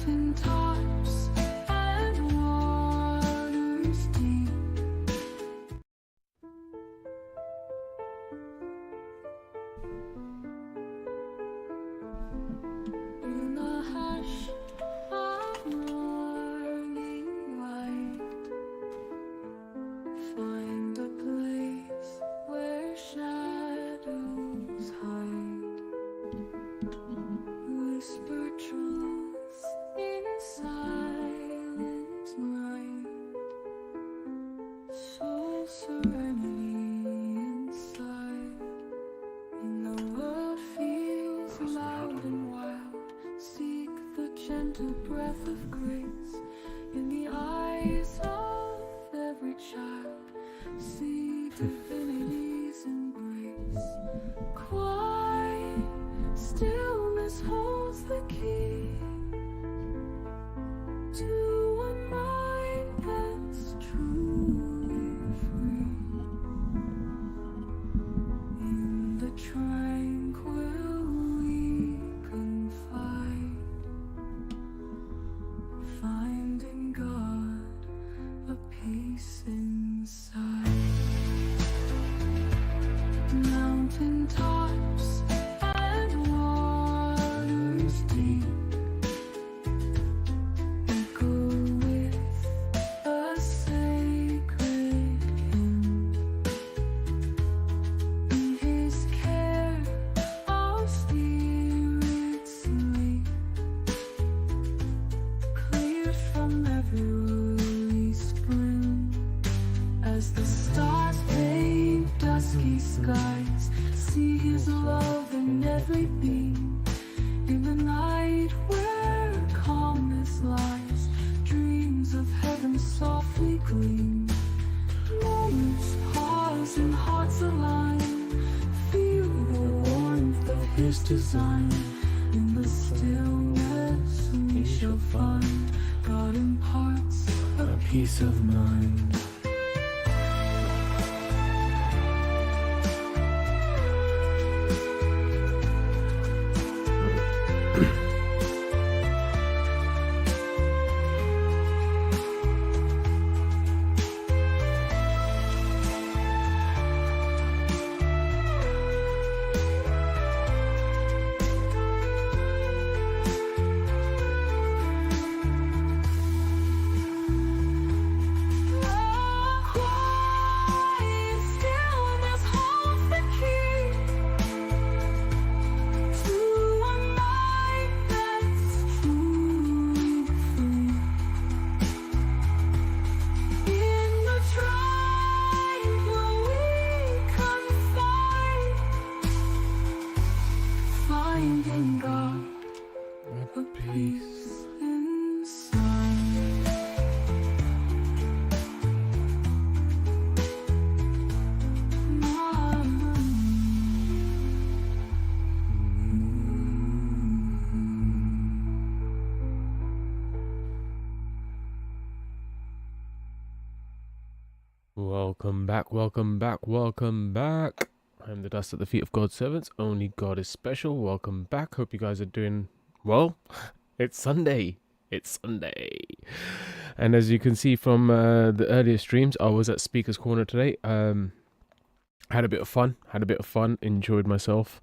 Mountain tops and waters deep. In the hush of morning light, find a place where shadows hide. Whisper truths in silent night. Soul serenity inside. And the world feels loud and wild. Seek the gentle breath of grace in the eyes of every child. See divinity's embrace. Quiet stillness holds the key to a mind that's truly free. In the tranquil we confide, finding God, a peace inside. Mountain tops and waters deep, echo with a sacred hymn. In His care, our spirits sleep, clear from every released brim. As the stars paint dusky skies, see His love in every beam. In the night where calmness lies, dreams of heaven softly gleam. Moments pause and hearts align, feel the warmth of His design. In the stillness we shall find, God imparts a peace of mind. Quiet stillness holds the key to a mind that's truly free. In the tranquil we confide, finding God, a peace inside. Welcome back, welcome back, welcome back. I'm the dust at the feet of God's servants. Only God is special. Welcome back. Hope you guys are doing well. It's Sunday. It's Sunday. And as you can see from the earlier streams, I was at Speaker's Corner today. Had a bit of fun. Enjoyed myself.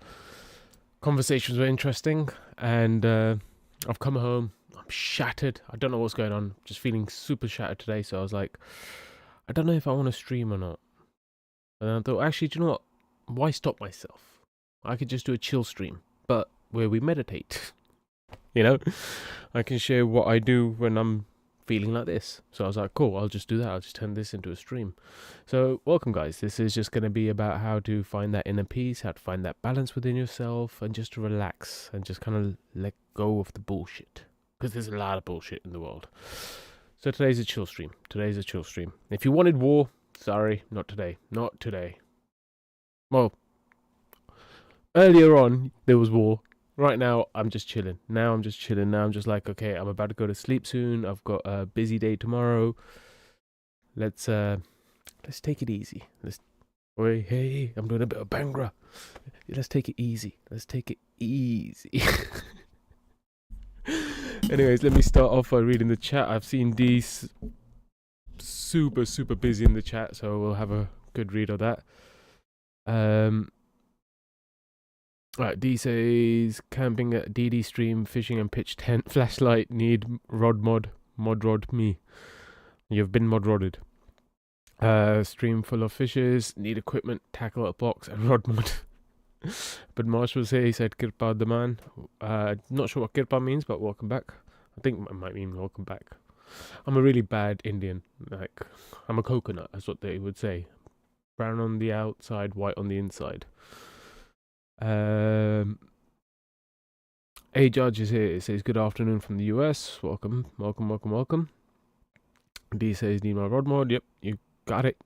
Conversations were interesting. And I've come home. I'm shattered. I don't know what's going on. Just feeling super shattered today. So I was like, I don't know if I want to stream or not. And I thought, actually, do you know what? Why stop myself? I could just do a chill stream, but where we meditate. You know? I can share what I do when I'm feeling like this. So I was like, cool, I'll just do that. I'll just turn this into a stream. So welcome, guys. This is just going to be about how to find that inner peace, how to find that balance within yourself, and just to relax and just kind of let go of the bullshit. Because there's a lot of bullshit in the world. So today's a chill stream. If you wanted war, sorry, not today. Well, earlier on, there was war. Right now, I'm just chilling. Now I'm just like, okay, I'm about to go to sleep soon. I've got a busy day tomorrow. Let's take it easy. Hey, I'm doing a bit of Bhangra. Let's take it easy. Anyways, let me start off by reading the chat. I've seen these super busy in the chat, so we'll have a good read of that. Right, D says camping at DD stream, fishing and pitch tent, flashlight, need mod rod me. You've been mod rodded. Stream full of fishes, need equipment, tackle a box and rod mod. But Marsh was here, he said Kirpa the man. Not sure what Kirpa means, but welcome back. I think it might mean welcome back. I'm a really bad Indian. Like, I'm a coconut, that's what they would say. Brown on the outside, white on the inside. A Judge is here. It says good afternoon from the US. Welcome. D says need my rod mod. Yep, you got it.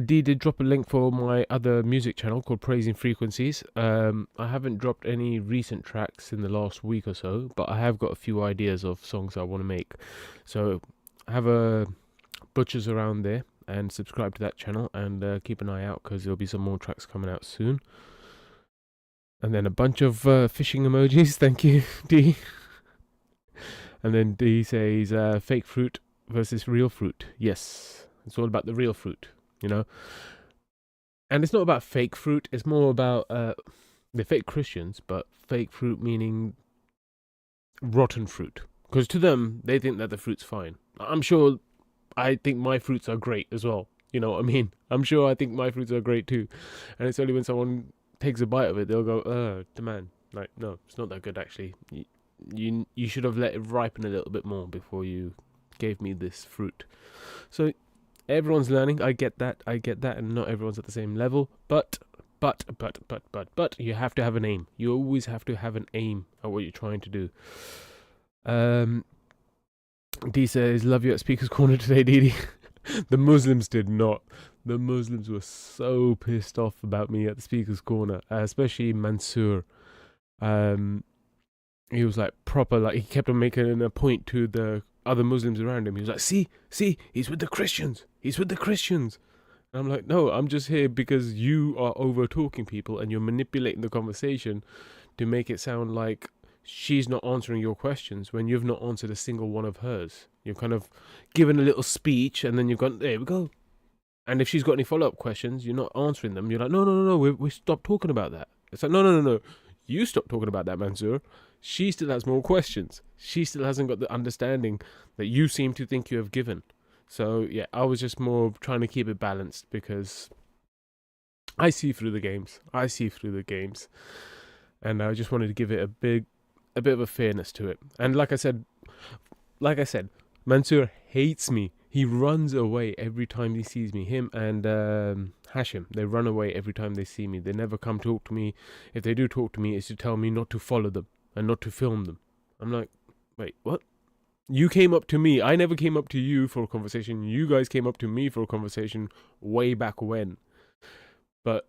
D did drop a link for my other music channel called Praising Frequencies. I haven't dropped any recent tracks in the last week or so, but I have got a few ideas of songs I want to make. So have a butchers around there and subscribe to that channel and keep an eye out because there'll be some more tracks coming out soon. And then a bunch of fishing emojis. Thank you, D. And then D says fake fruit versus real fruit. Yes, it's all about the real fruit, you know. And it's not about fake fruit. It's more about the fake Christians, but fake fruit meaning rotten fruit. Because to them, they think that the fruit's fine. I'm sure I think my fruits are great as well. You know what I mean? I'm sure I think my fruits are great too. And it's only when someone takes a bite of it, they'll go, the man. Like, no, it's not that good actually. You should have let it ripen a little bit more before you gave me this fruit. So everyone's learning. I get that, and not everyone's at the same level. But you have to have an aim. You always have to have an aim at what you're trying to do. D says, love you at Speaker's Corner today, Didi. The Muslims did not. The Muslims were so pissed off about me at the Speaker's Corner, especially Mansoor. He was like proper, like he kept on making a point to the other Muslims around him. He was like, see, he's with the Christians. And I'm like, no, I'm just here because you are over talking people and you're manipulating the conversation to make it sound like she's not answering your questions when you've not answered a single one of hers. You've kind of given a little speech and then you've gone, there we go. And if she's got any follow-up questions, you're not answering them. You're like, no, we stopped talking about that. It's like, no. You stop talking about that, Mansoor. She still has more questions. She still hasn't got the understanding that you seem to think you have given. So, yeah, I was just more trying to keep it balanced because I see through the games. And I just wanted to give it a bit of a fairness to it. And like I said, Mansoor hates me. He runs away every time he sees me. Him and Hashim, they run away every time they see me. They never come talk to me. If they do talk to me, it's to tell me not to follow them and not to film them. I'm like, wait, what? You came up to me. I never came up to you for a conversation. You guys came up to me for a conversation way back when. But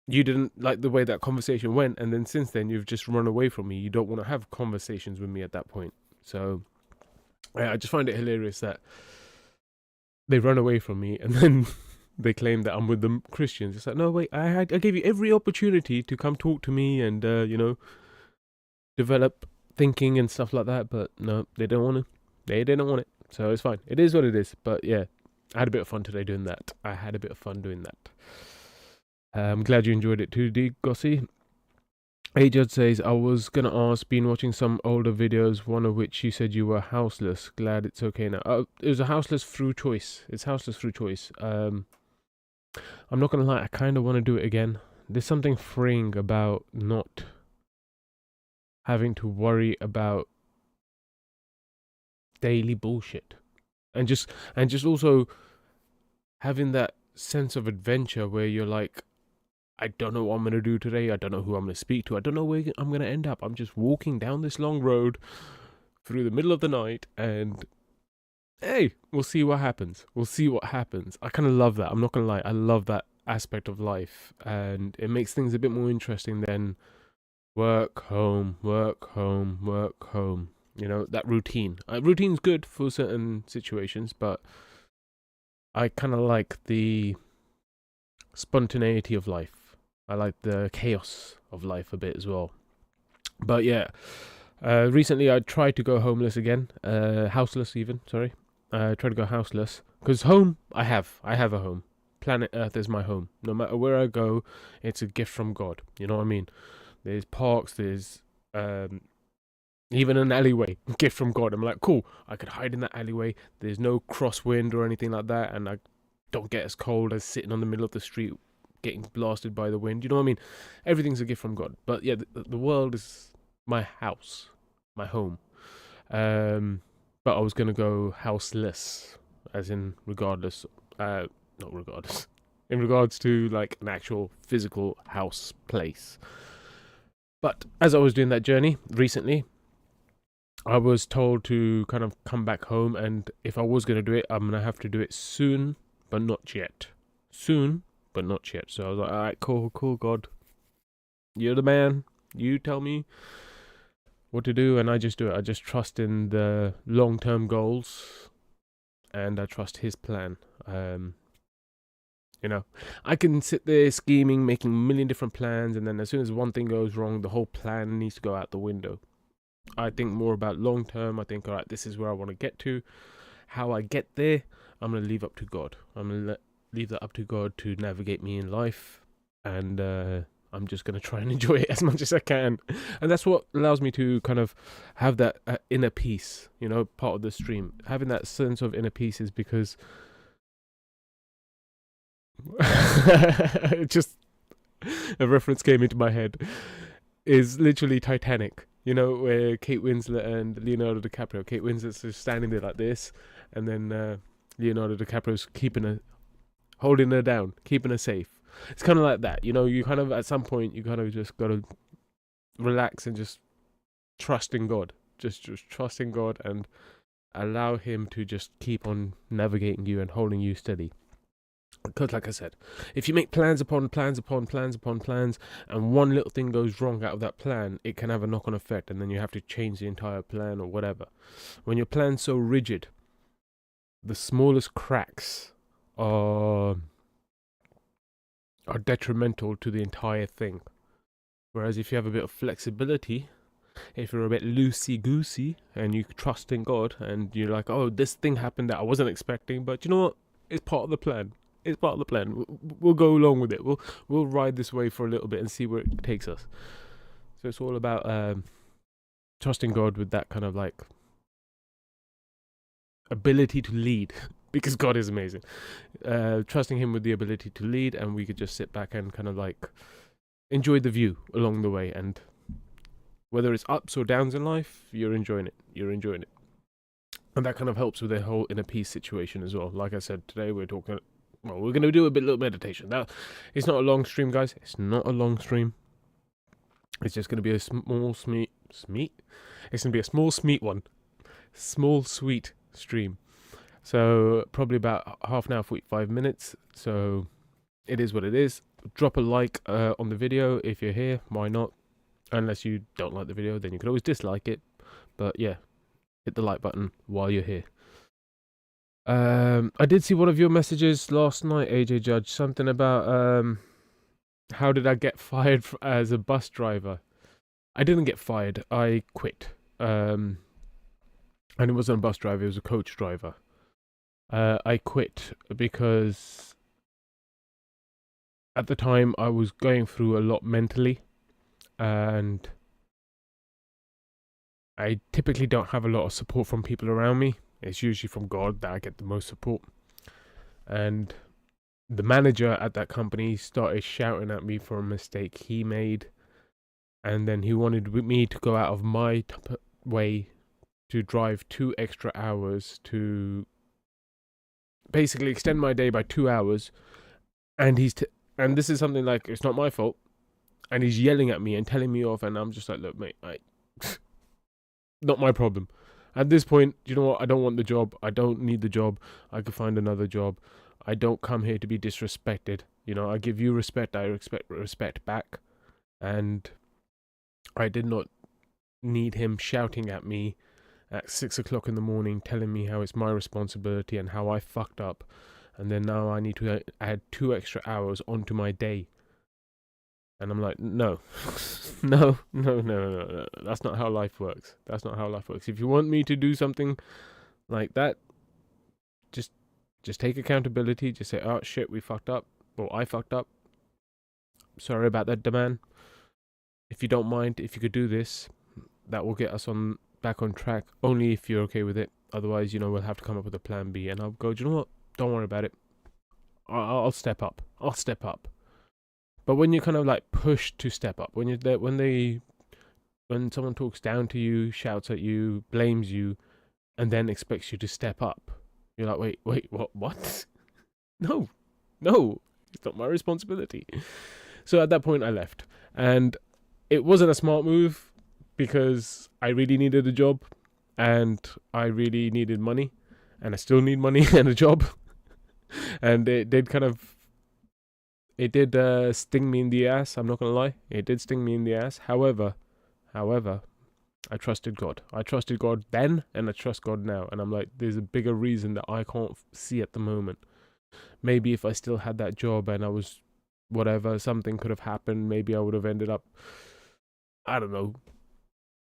you didn't like the way that conversation went. And then since then, you've just run away from me. You don't want to have conversations with me at that point. So I just find it hilarious that they run away from me and then they claim that I'm with the Christians. It's like, no, wait, I gave you every opportunity to come talk to me and, develop thinking and stuff like that. But no, they don't want to. They didn't want it. So it's fine. It is what it is. But yeah, I had a bit of fun today doing that. I'm glad you enjoyed it too, D. Gossi. A Judge says, I was going to ask, been watching some older videos, one of which you said you were houseless. Glad it's okay now. It was a houseless through choice. It's houseless through choice. I'm not going to lie, I kind of want to do it again. There's something freeing about not having to worry about daily bullshit. And just also having that sense of adventure where you're like, I don't know what I'm going to do today. I don't know who I'm going to speak to. I don't know where I'm going to end up. I'm just walking down this long road through the middle of the night and, hey, we'll see what happens. I kind of love that. I'm not going to lie. I love that aspect of life. And it makes things a bit more interesting than work, home. You know, that routine. Routine's good for certain situations, but I kind of like the spontaneity of life. I like the chaos of life a bit as well. But yeah, recently I tried to go homeless again, houseless even. Sorry, tried to go houseless because I have a home. Planet Earth is my home. No matter where I go, it's a gift from God. You know what I mean? There's parks, there's even an alleyway, gift from God. I'm like, cool, I could hide in that alleyway. There's no crosswind or anything like that, and I don't get as cold as sitting on the middle of the street getting blasted by the wind. You know what I mean? Everything's a gift from God. But yeah, the world is my house, my home. But I was gonna go houseless, as in regardless, not regardless, in regards to like an actual physical house place. But as I was doing that journey recently, I was told to kind of come back home, and if I was gonna do it, I'm gonna have to do it soon, but not yet. Soon, but not yet. So I was like, all right, cool, God, you're the man. You tell me what to do, and I just do it. I just trust in the long-term goals, and I trust his plan. You know, I can sit there scheming, making a million different plans, and then as soon as one thing goes wrong, the whole plan needs to go out the window. I think more about long term. I think, all right, this is where I want to get to. How I get there, I'm going to leave up to God. I'm going to leave that up to God to navigate me in life, and I'm just going to try and enjoy it as much as I can. And that's what allows me to kind of have that inner peace, you know, part of the stream. Having that sense of inner peace is because just a reference came into my head, is literally Titanic. You know, where Kate Winslet and Leonardo DiCaprio. Kate Winslet's just standing there like this, and then Leonardo DiCaprio's holding her down, keeping her safe. It's kind of like that, you know. You kind of, at some point, you kind of just gotta relax and just trust in God. Just trust in God and allow Him to just keep on navigating you and holding you steady. Because, like I said, if you make plans upon plans upon plans upon plans, and one little thing goes wrong out of that plan, it can have a knock-on effect, and then you have to change the entire plan or whatever. When your plan's so rigid, the smallest cracks are detrimental to the entire thing. Whereas if you have a bit of flexibility, if you're a bit loosey-goosey, and you trust in God, and you're like, oh, this thing happened that I wasn't expecting, but you know what? It's part of the plan. It's part of the plan. We'll go along with it. We'll ride this wave for a little bit and see where it takes us. So it's all about trusting God with that kind of like ability to lead, because God is amazing. Trusting Him with the ability to lead, and we could just sit back and kind of like enjoy the view along the way. And whether it's ups or downs in life, you're enjoying it. You're enjoying it. And that kind of helps with the whole inner peace situation as well. Like I said, today we're talking. Well, we're going to do a little meditation. Now, it's not a long stream, guys. It's not a long stream. It's just going to be a small, It's going to be a small, one. Small, sweet stream. So, probably about half an hour, 45 minutes. So, it is what it is. Drop a like on the video if you're here. Why not? Unless you don't like the video, then you could always dislike it. But yeah, hit the like button while you're here. I did see one of your messages last night, AJ Judge. Something about how did I get fired as a bus driver? I didn't get fired. I quit. And it wasn't a bus driver. It was a coach driver. I quit because at the time I was going through a lot mentally, and I typically don't have a lot of support from people around me. It's usually from God that I get the most support. And the manager at that company started shouting at me for a mistake he made. And then he wanted me to go out of my way to drive 2 extra hours to basically extend my day by 2 hours. And and this is something like, it's not my fault. And he's yelling at me and telling me off. And I'm just like, look, mate, not my problem. At this point, you know what? I don't want the job. I don't need the job. I could find another job. I don't come here to be disrespected. You know, I give you respect. I expect respect back. And I did not need him shouting at me at 6 o'clock in the morning, telling me how it's my responsibility and how I fucked up. And then now I need to add 2 extra hours onto my day. And I'm like, no, no. That's not how life works. That's not how life works. If you want me to do something like that, just take accountability. Just say, oh shit, we fucked up, or I fucked up. Sorry about that, demand. If you don't mind, if you could do this, that will get us back on track. Only if you're okay with it. Otherwise, we'll have to come up with a plan B. And I'll go, do you know what? Don't worry about it. I'll step up. I'll step up. But when you're kind of like pushed to step up, when someone talks down to you, shouts at you, blames you, and then expects you to step up, you're like, wait, what? No, it's not my responsibility. So at that point, I left, and it wasn't a smart move because I really needed a job, and I really needed money, and I still need money and a job, and it did sting me in the ass. I'm not gonna lie, it did sting me in the ass. However, I trusted God. I trusted God then, and I trust God now. And I'm like, there's a bigger reason that I can't see at the moment. Maybe if I still had that job and I was whatever, something could have happened. Maybe I would have ended up, I don't know,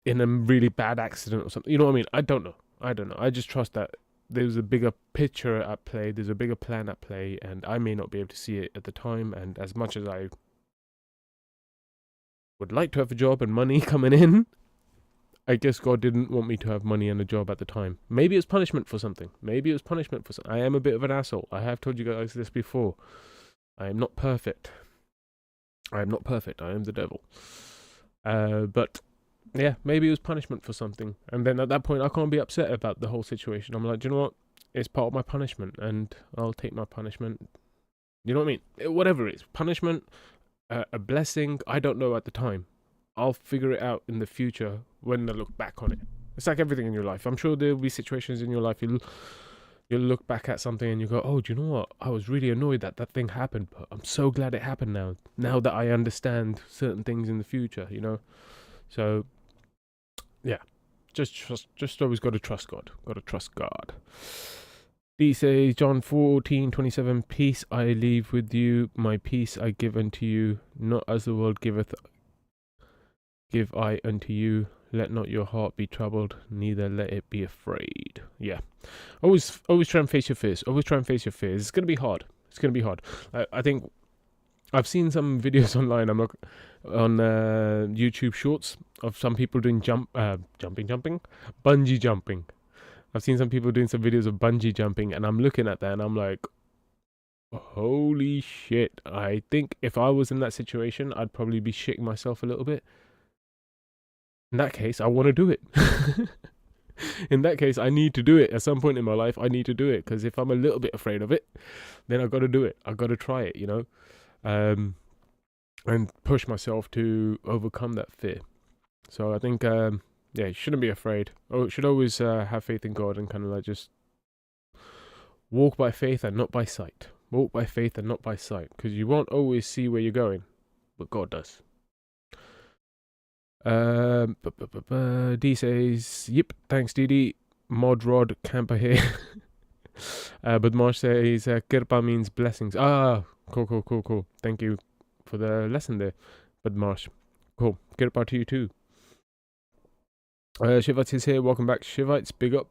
in a really bad accident or something. You know what I mean? I don't know. I just trust that there's a bigger picture at play. There's a bigger plan at play, and I may not be able to see it at the time. And as much as I would like to have a job and money coming in, I guess God didn't want me to have money and a job at the time. Maybe it's punishment for something. I am a bit of an asshole. I have told you guys this before. I am not perfect. I am the devil. But yeah, maybe it was punishment for something. And then at that point, I can't be upset about the whole situation. I'm like, do you know what? It's part of my punishment, and I'll take my punishment. You know what I mean? Whatever it is. Punishment, a blessing, I don't know at the time. I'll figure it out in the future when I look back on it. It's like everything in your life. I'm sure there'll be situations in your life you'll look back at something and you go, oh, do you know what? I was really annoyed that thing happened, but I'm so glad it happened now. Now that I understand certain things in the future, So, yeah. Just always got to trust God. Got to trust God. D says, John 14:27, peace I leave with you, my peace I give unto you, not as the world giveth, give I unto you. Let not your heart be troubled, neither let it be afraid. Yeah. Always try and face your fears. It's going to be hard. I think I've seen some videos online. I'm not on YouTube Shorts of some people doing bungee jumping. I've seen some people doing some videos of bungee jumping, and I'm looking at that and I'm like, holy shit. I think if I was in that situation, I'd probably be shitting myself a little bit. In that case, I want to do it. In that case, I need to do it. At some point in my life, I need to do it. Because if I'm a little bit afraid of it, then I've got to do it. I've got to try it, and push myself to overcome that fear. So I think, you shouldn't be afraid. Oh, should always have faith in God and kind of like just walk by faith and not by sight. Because you won't always see where you're going, but God does. D says, yep, thanks DD. Mod Rod Camper here. But Marsh says, Kirpa means blessings. Ah, cool. Thank you for the lesson there, but Marsh. Cool. Kirpa to you too. Shivites is here. Welcome back, Shivites. Big up.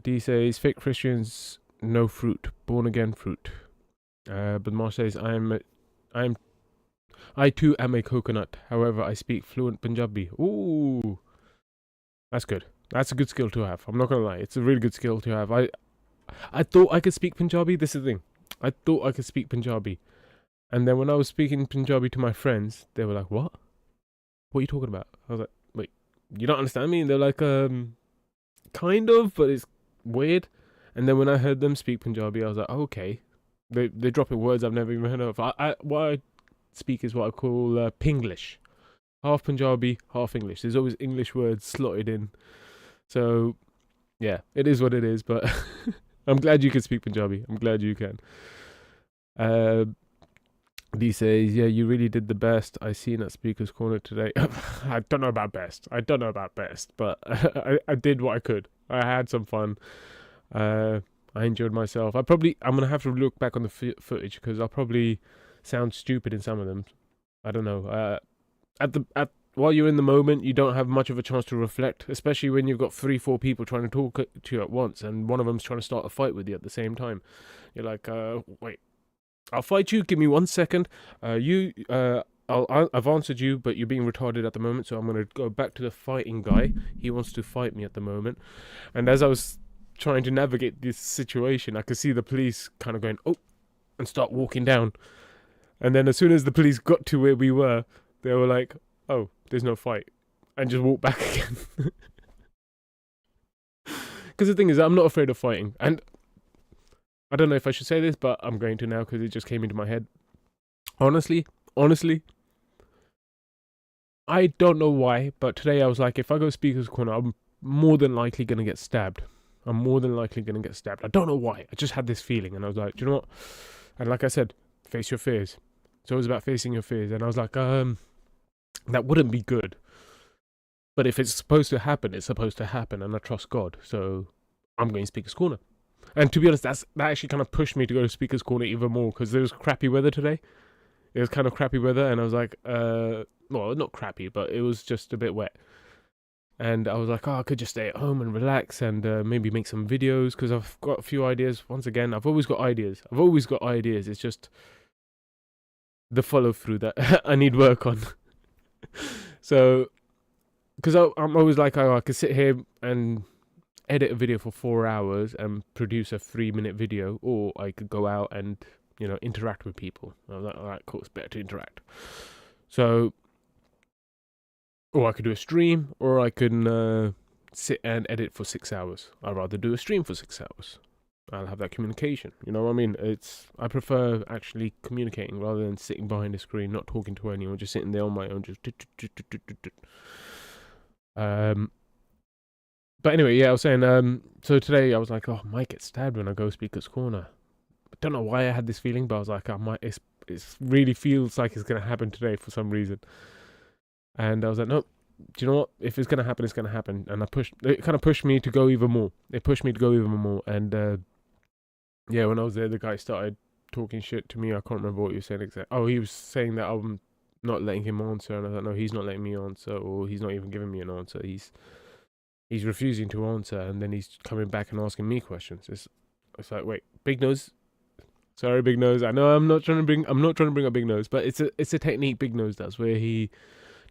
D says, fake Christians, no fruit. Born again fruit. But Marsh says, I too am a coconut. However, I speak fluent Punjabi. Ooh, that's good. That's a good skill to have. I'm not gonna lie. It's a really good skill to have. I thought I could speak Punjabi. This is the thing. I thought I could speak Punjabi. And then when I was speaking Punjabi to my friends, they were like, what? What are you talking about? I was like, wait, you don't understand me? And they're like, kind of, but it's weird. And then when I heard them speak Punjabi, I was like, oh, okay. They're dropping words I've never even heard of. What I speak is what I call Pinglish. Half Punjabi, half English. There's always English words slotted in. So, yeah, it is what it is, but I'm glad you can speak Punjabi. I'm glad you can. D says, yeah, you really did the best I seen at Speaker's Corner today. I don't know about best, but I did what I could. I had some fun. I enjoyed myself. I'm going to have to look back on the footage because I'll probably sound stupid in some of them. I don't know. While you're in the moment, you don't have much of a chance to reflect, especially when you've got 3-4 people trying to talk to you at once, and one of them's trying to start a fight with you at the same time. You're like, wait, I'll fight you. Give me 1 second. I've answered you, but you're being retarded at the moment, so I'm gonna go back to the fighting guy. He wants to fight me at the moment, and as I was trying to navigate this situation, I could see the police kind of going, oh, and start walking down. And then as soon as the police got to where we were, they were like, oh, there's no fight, and just walk back again. Because the thing is, I'm not afraid of fighting, and I don't know if I should say this, but I'm going to now because it just came into my head. Honestly, I don't know why, but today I was like, if I go speaker's corner, I'm more than likely going to get stabbed. I don't know why. I just had this feeling, and I was like, do you know what? And like I said, face your fears. It's always about facing your fears. And I was like, that wouldn't be good. But if it's supposed to happen, it's supposed to happen, and I trust God. So I'm going speaker's corner. And to be honest, that actually kind of pushed me to go to speaker's corner even more, because there was crappy weather today. It was kind of crappy weather, and I was like, well, not crappy, but it was just a bit wet. And I was like, oh, I could just stay at home and relax and maybe make some videos, because I've got a few ideas. Once again, I've always got ideas. It's just the follow through that I need work on. So, because I'm always like, oh, I could sit here and edit a video for 4 hours and produce a 3-minute video, or I could go out and, interact with people. I was like, all right, cool, it's better to interact. So, or I could do a stream, or I can sit and edit for 6 hours. I'd rather do a stream for 6 hours. I'll have that communication. You know what I mean? I prefer actually communicating rather than sitting behind a screen, not talking to anyone, just sitting there on my own, just. But anyway, yeah, I was saying. So today I was like, oh, I might get stabbed when I go speaker's corner. I don't know why I had this feeling, but I was like, I might. It really feels like it's gonna happen today for some reason. And I was like, no. Do you know what? If it's gonna happen, it's gonna happen. And it kind of pushed me to go even more. And yeah, when I was there, the guy started talking shit to me. I can't remember what he was saying exactly. Oh, he was saying that I'm not letting him answer, and I was like, no, he's not letting me answer, or he's not even giving me an answer. He's refusing to answer, and then he's coming back and asking me questions. It's like, wait, big nose. Sorry, big nose. I know I'm not trying to bring up big nose, but it's a technique big nose does, where he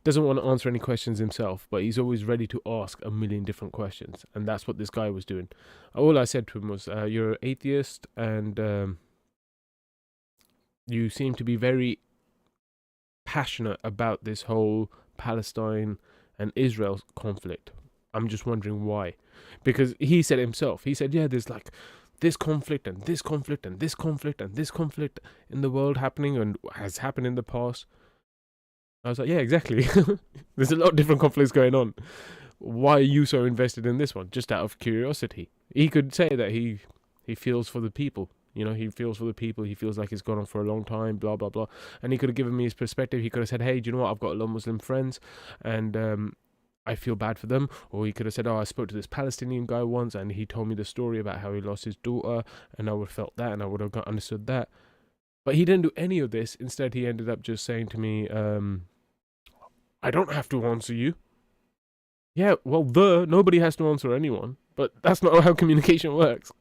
doesn't want to answer any questions himself, but he's always ready to ask a million different questions, and that's what this guy was doing. All I said to him was, you're an atheist, and you seem to be very passionate about this whole Palestine and Israel conflict. I'm just wondering why. Because he said himself, yeah, there's like this conflict and this conflict and this conflict and this conflict in the world happening and has happened in the past. I was like, yeah, exactly. There's a lot of different conflicts going on. Why are you so invested in this one? Just out of curiosity. He could say that he feels for the people. He feels for the people. He feels like it's gone on for a long time, blah, blah, blah. And he could have given me his perspective. He could have said, hey, do you know what? I've got a lot of Muslim friends, and I feel bad for them. Or he could have said, oh, I spoke to this Palestinian guy once, and he told me the story about how he lost his daughter, and I would have felt that, and I would have understood that. But he didn't do any of this. Instead, he ended up just saying to me, I don't have to answer you. Yeah, well, nobody has to answer anyone. But that's not how communication works.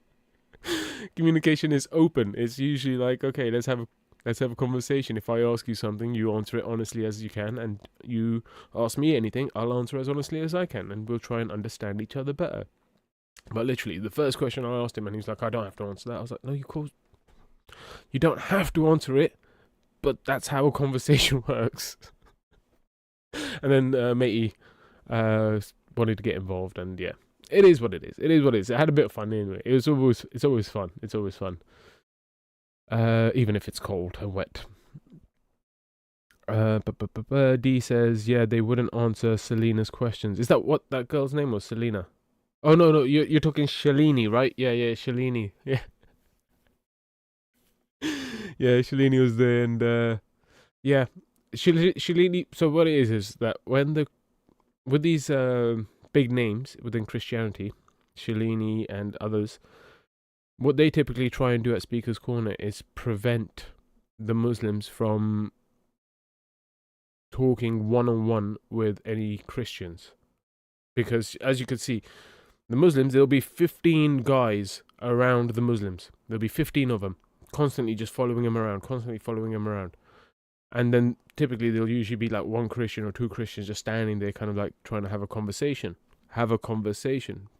Communication is open. It's usually like, okay, let's have a conversation. If I ask you something, you answer it honestly as you can, and you ask me anything, I'll answer as honestly as I can, and we'll try and understand each other better. But literally, the first question I asked him, and he's like, I don't have to answer that. I was like, no, you don't have to answer it, but that's how a conversation works. And then matey wanted to get involved, and yeah, it is what it is. It had a bit of fun anyway. It's always fun. Even if it's cold and wet. D says, yeah, they wouldn't answer Selena's questions. Is that what that girl's name was, Selena? Oh no, you're talking Shalini, right? Yeah, Shalini. Yeah. Yeah, Shalini was there, and yeah, Shalini. So what it is that with these big names within Christianity, Shalini and others, what they typically try and do at Speaker's Corner is prevent the Muslims from talking one-on-one with any Christians. Because as you can see, the Muslims, there'll be 15 guys around the Muslims. There'll be 15 of them, constantly just following them around, constantly following them around. And then typically there'll usually be like one Christian or two Christians just standing there kind of like trying to have a conversation.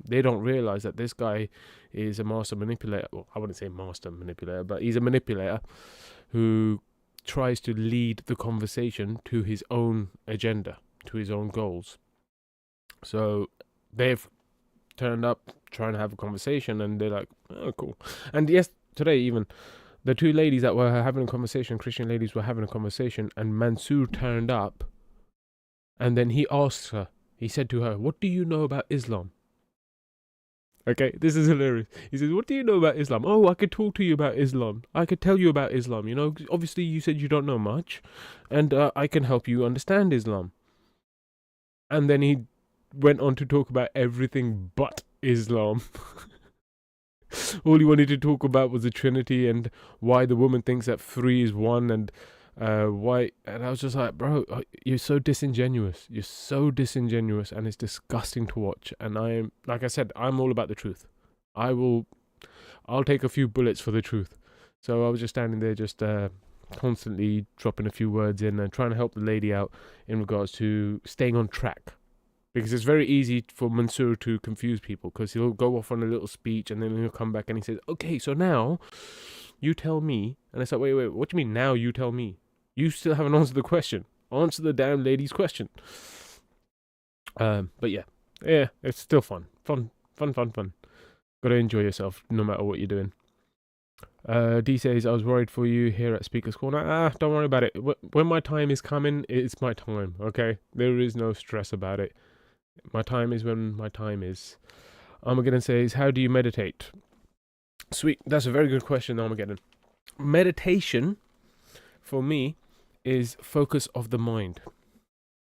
They don't realize that this guy is a master manipulator. Well, I wouldn't say master manipulator, but he's a manipulator who tries to lead the conversation to his own agenda, to his own goals. So they've turned up trying to have a conversation, and they're like, oh, cool. And yes, today even, the two ladies that were having a conversation, Christian ladies were having a conversation, and Mansoor turned up, and then he asked her, he said to her, what do you know about Islam? Okay, this is hilarious. He says, what do you know about Islam? Oh, I could talk to you about Islam. I could tell you about Islam. You know, obviously you said you don't know much, and I can help you understand Islam. And then he went on to talk about everything but Islam. All he wanted to talk about was the Trinity and why the woman thinks that 3 is 1, and why. And I was just like, bro, you're so disingenuous. You're so disingenuous, and it's disgusting to watch. And I'm, like I said, I'm all about the truth. I'll take a few bullets for the truth. So I was just standing there, just constantly dropping a few words in and trying to help the lady out in regards to staying on track. Because it's very easy for Mansoor to confuse people, because he'll go off on a little speech and then he'll come back and he says, okay, so now you tell me. And it's like, wait, what do you mean now you tell me? You still haven't answered the question. Answer the damn lady's question. But yeah, it's still fun. Gotta enjoy yourself no matter what you're doing. D says, I was worried for you here at Speaker's Corner. Don't worry about it. When my time is coming, it's my time, okay? There is no stress about it. My time is when my time is. Armageddon says, how do you meditate? Sweet. That's a very good question, Armageddon. Meditation, for me, is focus of the mind.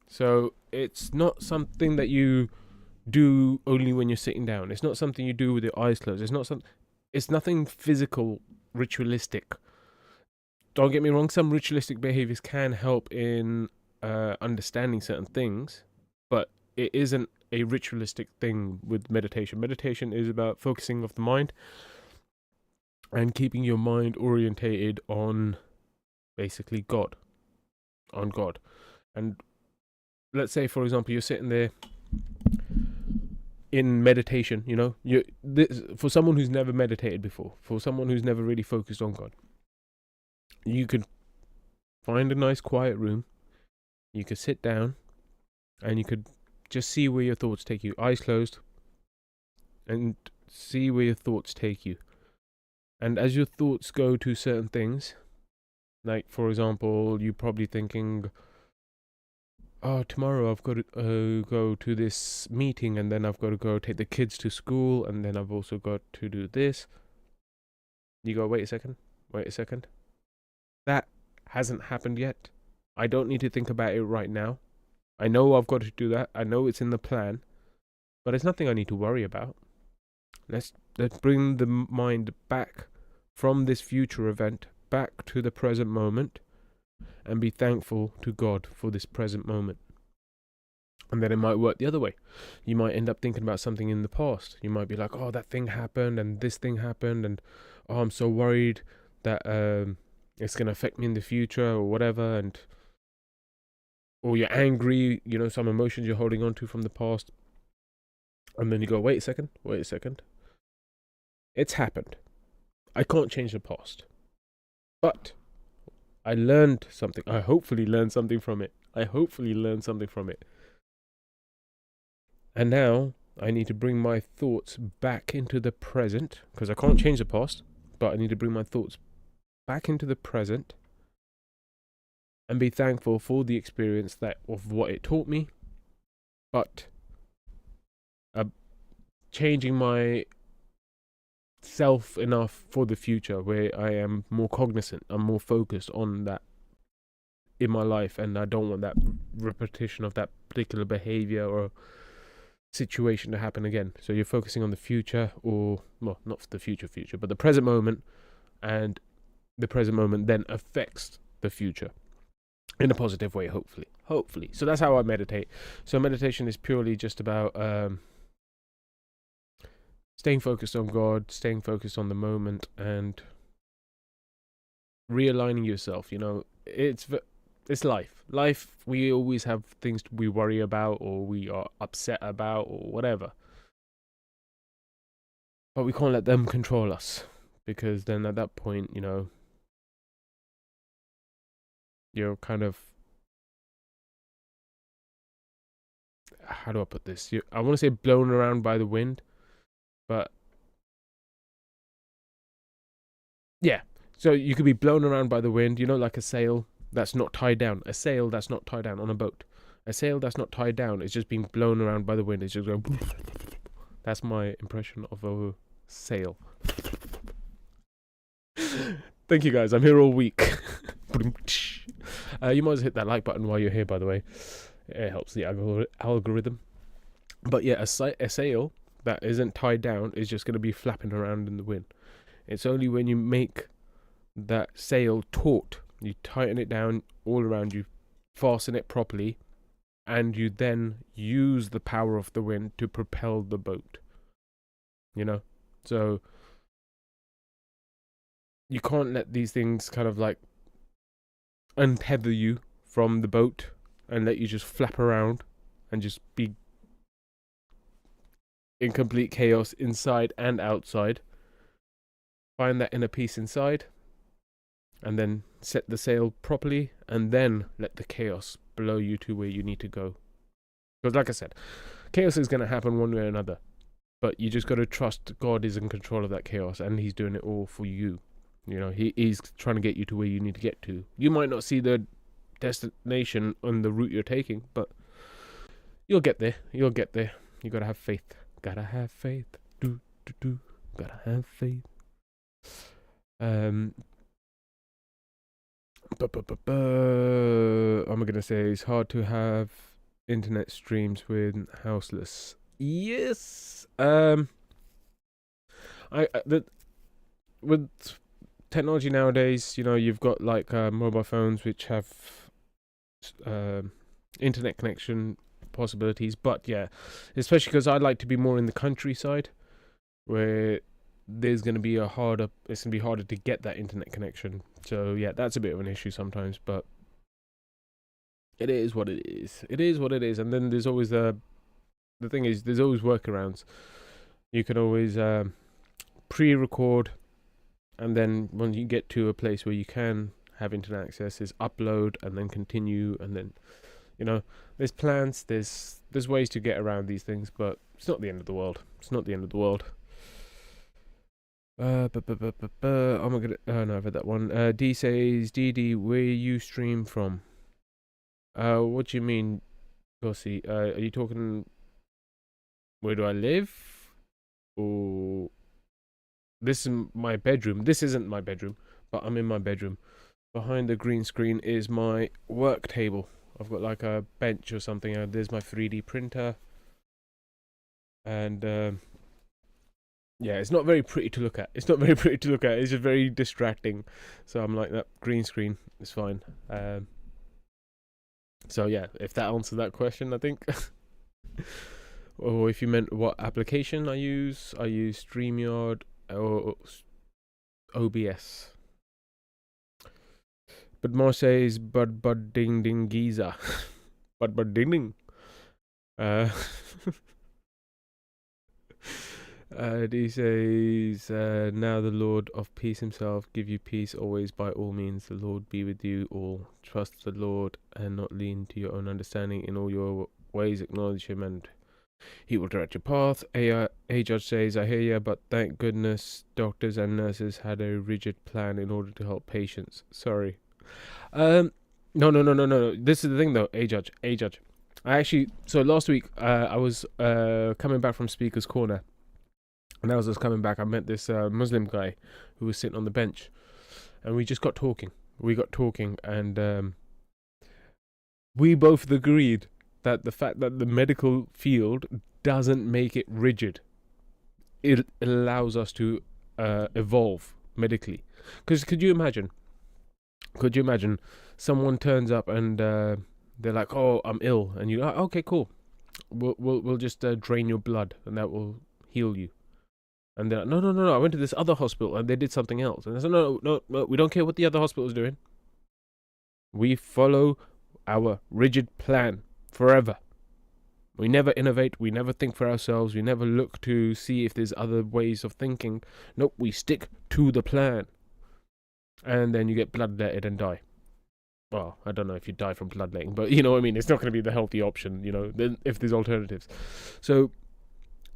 So it's not something that you do only when you're sitting down. It's not something you do with your eyes closed. It's nothing physical, ritualistic. Don't get me wrong, some ritualistic behaviors can help in understanding certain things, but it isn't a ritualistic thing with meditation. Meditation is about focusing of the mind and keeping your mind orientated on basically God. On God. And let's say, for example, you're sitting there in meditation, you know, for someone who's never meditated before, for someone who's never really focused on God, you could find a nice quiet room, you could sit down, and you could just see where your thoughts take you, eyes closed, and see where your thoughts take you. And as your thoughts go to certain things, like for example, you're probably thinking, oh, tomorrow I've got to go to this meeting, and then I've got to go take the kids to school, and then I've also got to do this. You go, wait a second. That hasn't happened yet. I don't need to think about it right now. I know I've got to do that. I know it's in the plan, but it's nothing I need to worry about. Let's bring the mind back from this future event back to the present moment and be thankful to God for this present moment. And then it might work the other way. You might end up thinking about something in the past. You might be like, oh, that thing happened and this thing happened, and oh, I'm so worried that it's going to affect me in the future or whatever, or you're angry, you know, some emotions you're holding on to from the past. And then you go, wait a second. It's happened. I can't change the past. But I learned something. I hopefully learned something from it. And now I need to bring my thoughts back into the present, because I can't change the past, but I need to bring my thoughts back into the present and be thankful for the experience of what it taught me, but changing my self enough for the future where I am more cognizant, I'm more focused on that in my life, and I don't want that repetition of that particular behavior or situation to happen again. So you're focusing on the future, or well, not the future, but the present moment, and the present moment then affects the future in a positive way, hopefully. So that's how I meditate. So meditation is purely just about staying focused on God, staying focused on the moment, and realigning yourself. It's life. We always have things we worry about, or we are upset about, or whatever, but we can't let them control us, because then at that point, you're kind of, how do I put this? I want to say blown around by the wind, but yeah. So you could be blown around by the wind, like a sail that's not tied down. A sail that's not tied down on a boat. A sail that's not tied down is just being blown around by the wind. It's just going. That's my impression of a sail. Thank you guys. I'm here all week. You might as well hit that like button while you're here, by the way. It helps the algorithm. But yeah, a sail that isn't tied down is just going to be flapping around in the wind. It's only when you make that sail taut, you tighten it down all around you, fasten it properly, and you then use the power of the wind to propel the boat. So you can't let these things kind of like untether you from the boat and let you just flap around and just be in complete chaos inside and outside. Find that inner peace inside, and then set the sail properly, and then let the chaos blow you to where you need to go. Because like I said, chaos is going to happen one way or another, but you just got to trust God is in control of that chaos, and he's doing it all for you. He's trying to get you to where you need to get to. You might not see the destination on the route you're taking, but you'll get there. You got to have faith. Gotta have faith. Gotta have faith. I'm gonna say it's hard to have internet streams with houseless. Yes. With technology nowadays, you've got like mobile phones which have internet connection possibilities, but yeah, especially because I like to be more in the countryside, where it's going to be harder to get that internet connection. So yeah, that's a bit of an issue sometimes, but it is what it is. And then there's always the thing is, there's always workarounds. You can always pre-record, and then when you get to a place where you can have internet access, is upload and then continue, and then there's plans, there's ways to get around these things, but it's not the end of the world. Oh my god. No, I've had that one. D says, DD, where you stream from? What do you mean, Gossi? Are you talking, where do I live? Or this is my bedroom. This isn't my bedroom, but I'm in my bedroom. Behind the green screen is my work table. I've got like a bench or something. There's my 3D printer. And yeah, it's not very pretty to look at. It's just very distracting. So I'm like, that green screen is fine. So yeah, if that answers that question, I think. Or if you meant what application I use StreamYard or OBS. But more says bud ding ding Giza. bud ding ding. He says, now the Lord of peace himself give you peace always, by all means. The Lord be with you all. Trust the Lord and not lean to your own understanding. In all your ways acknowledge him and he will direct your path. A Judge says, I hear you, but thank goodness doctors and nurses had a rigid plan in order to help patients. Sorry. No. This is the thing though, A Judge. I actually, so last week, I was coming back from Speaker's Corner. And as I was coming back, I met this Muslim guy who was sitting on the bench. And we just got talking. And we both agreed that the fact that the medical field doesn't make it rigid, it allows us to evolve medically. Because could you imagine? Could you imagine someone turns up and they're like, "Oh, I'm ill," and you're like, "Okay, cool. We'll just drain your blood, and that will heal you." And they're like, "No, no, no, no. I went to this other hospital, and they did something else." And I said, "No, no, no. We don't care what the other hospital is doing. We follow our rigid plan forever. We never innovate. We never think for ourselves. We never look to see if there's other ways of thinking. Nope, we stick to the plan." And then you get bloodletted and die. Well, I don't know if you die from bloodletting, but you know what I mean. It's not going to be the healthy option, you know, if there's alternatives. So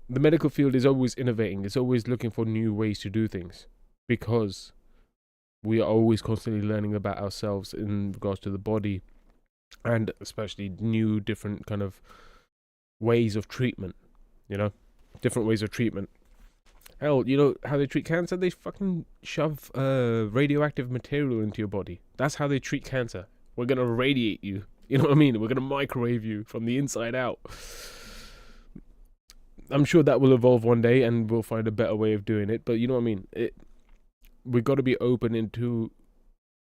the medical field is always innovating. It's always looking for new ways to do things because we are always constantly learning about ourselves in regards to the body and especially new different kind of ways of treatment, you know, different ways of treatment. Hell, you know how they treat cancer? They fucking shove radioactive material into your body. That's how they treat cancer. We're gonna radiate you. You know what I mean? We're gonna microwave you from the inside out. I'm sure that will evolve one day and we'll find a better way of doing it. But you know what I mean? We've got to be open into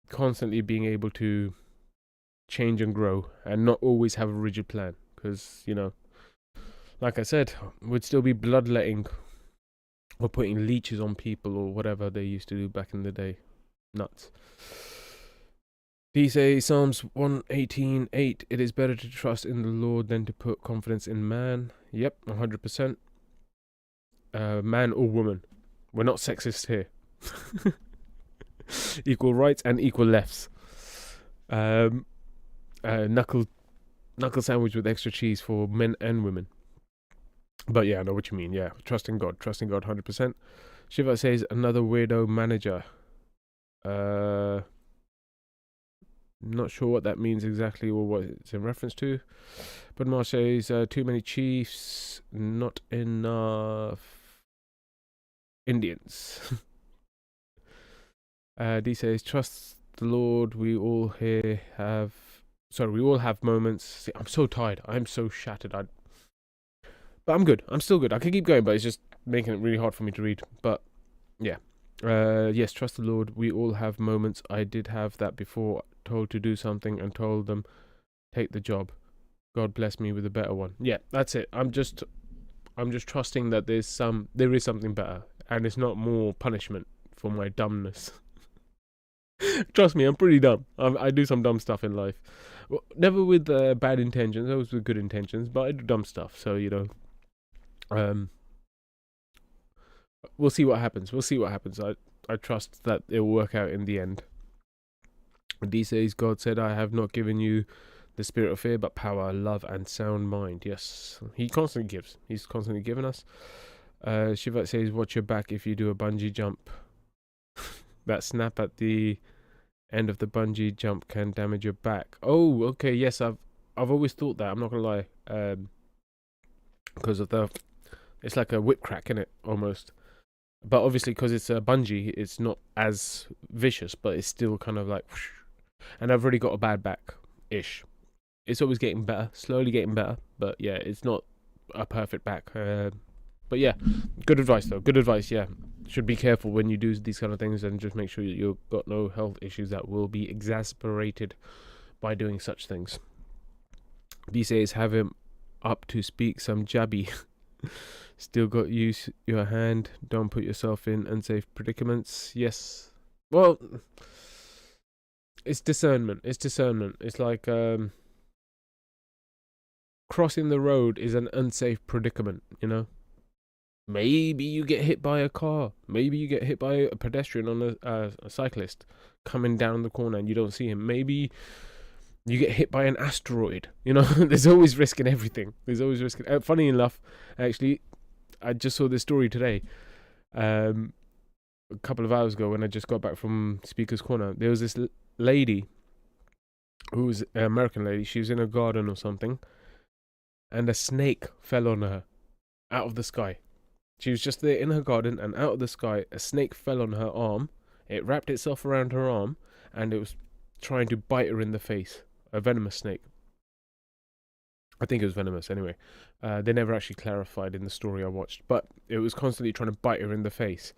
constantly being able to change and grow and not always have a rigid plan. Because, you know, like I said, we'd still be bloodletting or putting leeches on people or whatever they used to do back in the day. Nuts. He says Psalms 118:8. It is better to trust in the Lord than to put confidence in man. Yep, 100%. Man or woman. We're not sexist here. Equal rights and equal lefts. Knuckle sandwich with extra cheese for men and women. But yeah, I know what you mean. Yeah, trusting God 100%. Shiva says another weirdo manager. Not sure what that means exactly or what it's in reference to. But Marsh says too many chiefs, not enough Indians. D says trust the Lord. We all have moments. See, I'm so tired. I'm so shattered. But I'm good. I'm still good. I can keep going, but it's just making it really hard for me to read. But yeah. Yes, trust the Lord. We all have moments. I did have that before. Told to do something and told them, take the job. God bless me with a better one. Yeah, that's it. I'm just trusting that there is something better, and it's not more punishment for my dumbness. Trust me, I'm pretty dumb. I do some dumb stuff in life. Well, never with bad intentions, always with good intentions, but I do dumb stuff. So you know, we'll see what happens. I trust that it will work out in the end. D says God said, "I have not given you the spirit of fear, but power, love, and sound mind." Yes, He constantly gives. He's constantly giving us. Shivat says, "Watch your back if you do a bungee jump. That snap at the end of the bungee jump can damage your back." Oh, okay. Yes, I've always thought that. I'm not gonna lie. Because of it's like a whip crack in it almost. But obviously, because it's a bungee, it's not as vicious, but it's still kind of like. Whoosh. And I've already got a bad back-ish. It's always getting better, slowly getting better. But yeah, it's not a perfect back. But yeah, good advice though. Good advice, yeah. Should be careful when you do these kind of things and just make sure you've got no health issues that will be exacerbated by doing such things. B says, have him up to speak some jabby. Still got use your hand. Don't put yourself in unsafe predicaments. Yes. Well, it's discernment. It's like crossing the road is an unsafe predicament, you know? Maybe you get hit by a car. Maybe you get hit by a pedestrian on a cyclist coming down the corner and you don't see him. Maybe you get hit by an asteroid. You know, there's always risk in everything. There's always risk. Funny enough, actually, I just saw this story today. A couple of hours ago when I just got back from Speaker's Corner. There was this lady who was an American lady. She was in a garden or something. And a snake fell on her out of the sky. She was just there in her garden, and out of the sky, a snake fell on her arm. It wrapped itself around her arm, and it was trying to bite her in the face. A venomous snake. I think it was venomous, anyway. They never actually clarified in the story I watched, but it was constantly trying to bite her in the face.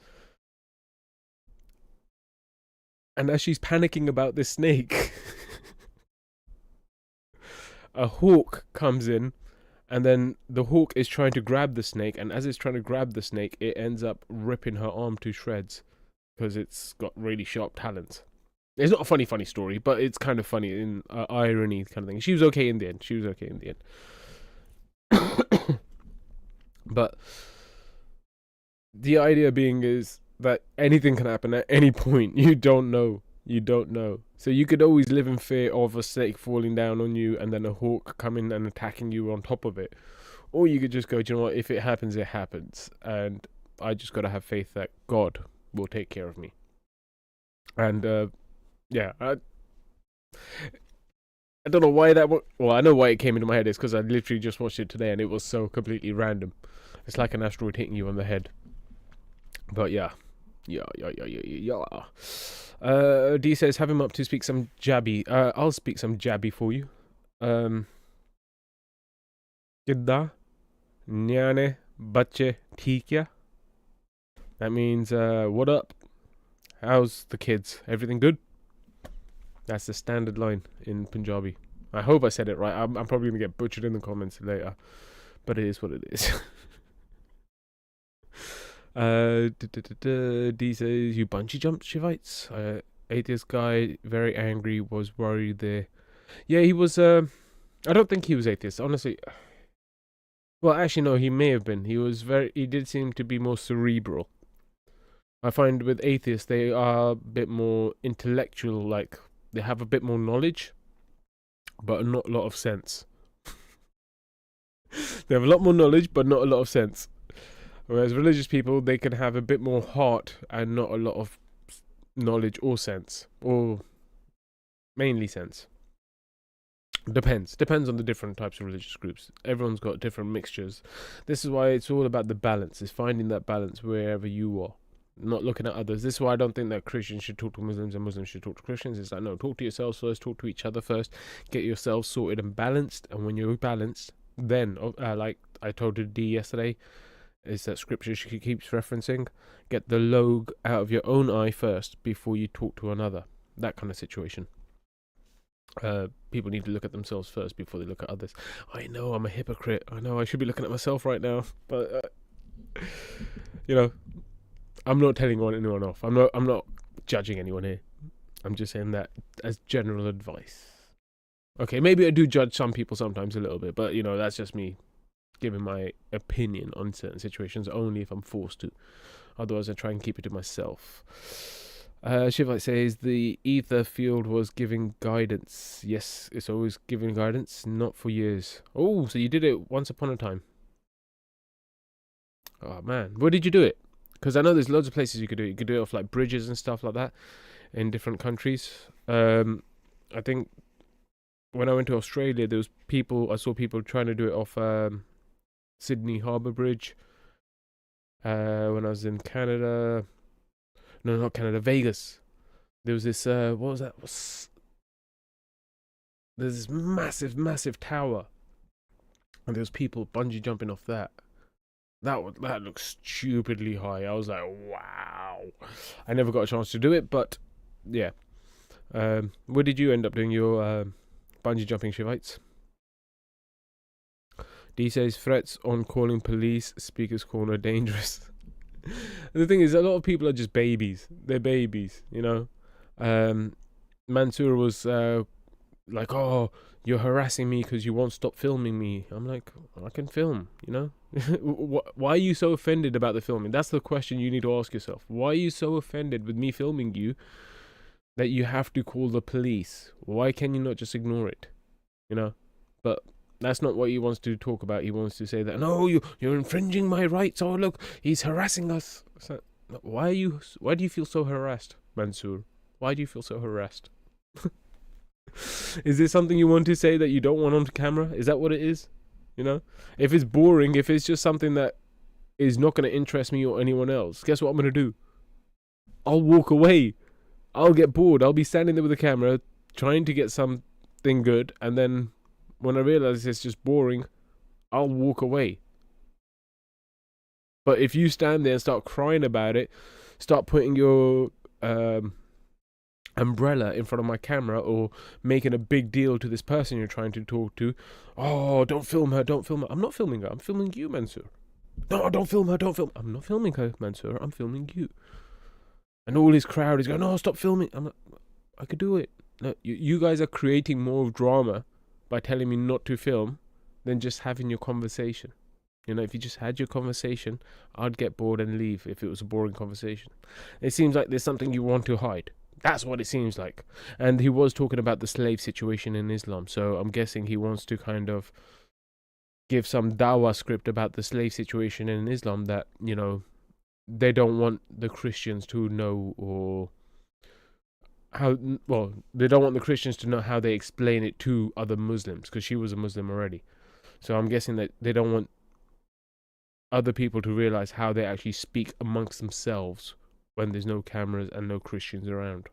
And as she's panicking about this snake, a hawk comes in, and then the hawk is trying to grab the snake, and as it's trying to grab the snake, it ends up ripping her arm to shreds because it's got really sharp talons. It's not a funny story, but it's kind of funny in irony kind of thing. She was okay in the end. But the idea being is that anything can happen at any point. You don't know. So you could always live in fear of a snake falling down on you and then a hawk coming and attacking you on top of it. Or you could just go, do you know what, if it happens, it happens. And I just got to have faith that God will take care of me. And yeah, I don't know why well, I know why it came into my head. It's because I literally just watched it today and it was so completely random. It's like an asteroid hitting you on the head. But yeah. D says, have him up to speak some jabby. I'll speak some jabby for you. Kidda Nyane Bache Tikya. That means, what up? How's the kids? Everything good? That's the standard line in Punjabi. I hope I said it right. I'm probably going to get butchered in the comments later. But it is what it is. D says, you bungee jumped, Shivites? Atheist guy, very angry, was worried there. Yeah, he was, I don't think he was atheist, honestly. Well, actually, no, he may have been. He did seem to be more cerebral. I find with atheists, they are a bit more intellectual, like, they have a bit more knowledge, but not a lot of sense. They have a lot more knowledge, but not a lot of sense. Whereas religious people, they can have a bit more heart and not a lot of knowledge or sense, or mainly sense. Depends on the different types of religious groups. Everyone's got different mixtures. This is why it's all about the balance. It's finding that balance wherever you are, not looking at others. This is why I don't think that Christians should talk to Muslims and Muslims should talk to Christians. It's like, no, talk to yourselves first, talk to each other first, get yourselves sorted and balanced. And when you're balanced, then like I told D yesterday, is that scripture she keeps referencing, get the log out of your own eye first before you talk to another. That kind of situation. People need to look at themselves first before they look at others. I know I'm a hypocrite. I know I should be looking at myself right now, but you know, I'm not telling anyone off. I'm not judging anyone here. I'm just saying that as general advice. Okay, maybe I do judge some people sometimes a little bit, but you know, that's just me giving my opinion on certain situations only if I'm forced to. Otherwise, I try and keep it to myself. Shivite says the ether field was giving guidance. Yes, it's always giving guidance, not for years. Oh, so you did it once upon a time. Oh man, where did you do it? Because I know there's loads of places you could do it. You could do it off like bridges and stuff like that in different countries. I think when I went to Australia, I saw people trying to do it off Sydney Harbour Bridge. When I was in Canada, no, not Canada, Vegas, there was this, what was that? There's this massive tower, and there was people bungee jumping off that. That looks stupidly high. I was like, wow. I never got a chance to do it, but yeah. Where did you end up doing your bungee jumping, Shivites? D says threats on calling police, speakers corner dangerous. The thing is, a lot of people are just babies. They're babies, you know. Mansoor was like, oh, you're harassing me because you won't stop filming me. I'm like, I can film, you know. Why are you so offended about the filming? That's the question you need to ask yourself. Why are you so offended with me filming you that you have to call the police? Why can you not just ignore it, you know? But that's not what he wants to talk about. He wants to say that, no, you're infringing my rights. Oh, look, he's harassing us. So, why do you feel so harassed, Mansoor? Why do you feel so harassed? Is this something you want to say that you don't want on camera? Is that what it is? You know, if it's boring, if it's just something that is not going to interest me or anyone else, guess what I'm going to do? I'll walk away. I'll get bored. I'll be standing there with the camera trying to get something good, and then when I realize it's just boring, I'll walk away. But if you stand there and start crying about it, start putting your umbrella in front of my camera or making a big deal to this person you're trying to talk to. Oh, don't film her, don't film her. I'm not filming her, I'm filming you, Mansoor. No, don't film her, don't film. I'm not filming her, Mansoor, I'm filming you. And all his crowd is going, no, stop filming. I'm like, I could do it. No, you guys are creating more drama by telling me not to film than just having your conversation. You know, if you just had your conversation, I'd get bored and leave if it was a boring conversation. It seems like there's something you want to hide. That's what it seems like. And he was talking about the slave situation in Islam, so I'm guessing he wants to kind of give some dawah script about the slave situation in Islam that, you know, they don't want the Christians to know, or how, well, they don't want the Christians to know how they explain it to other Muslims, because she was a Muslim already. So I'm guessing that they don't want other people to realize how they actually speak amongst themselves when there's no cameras and no Christians around,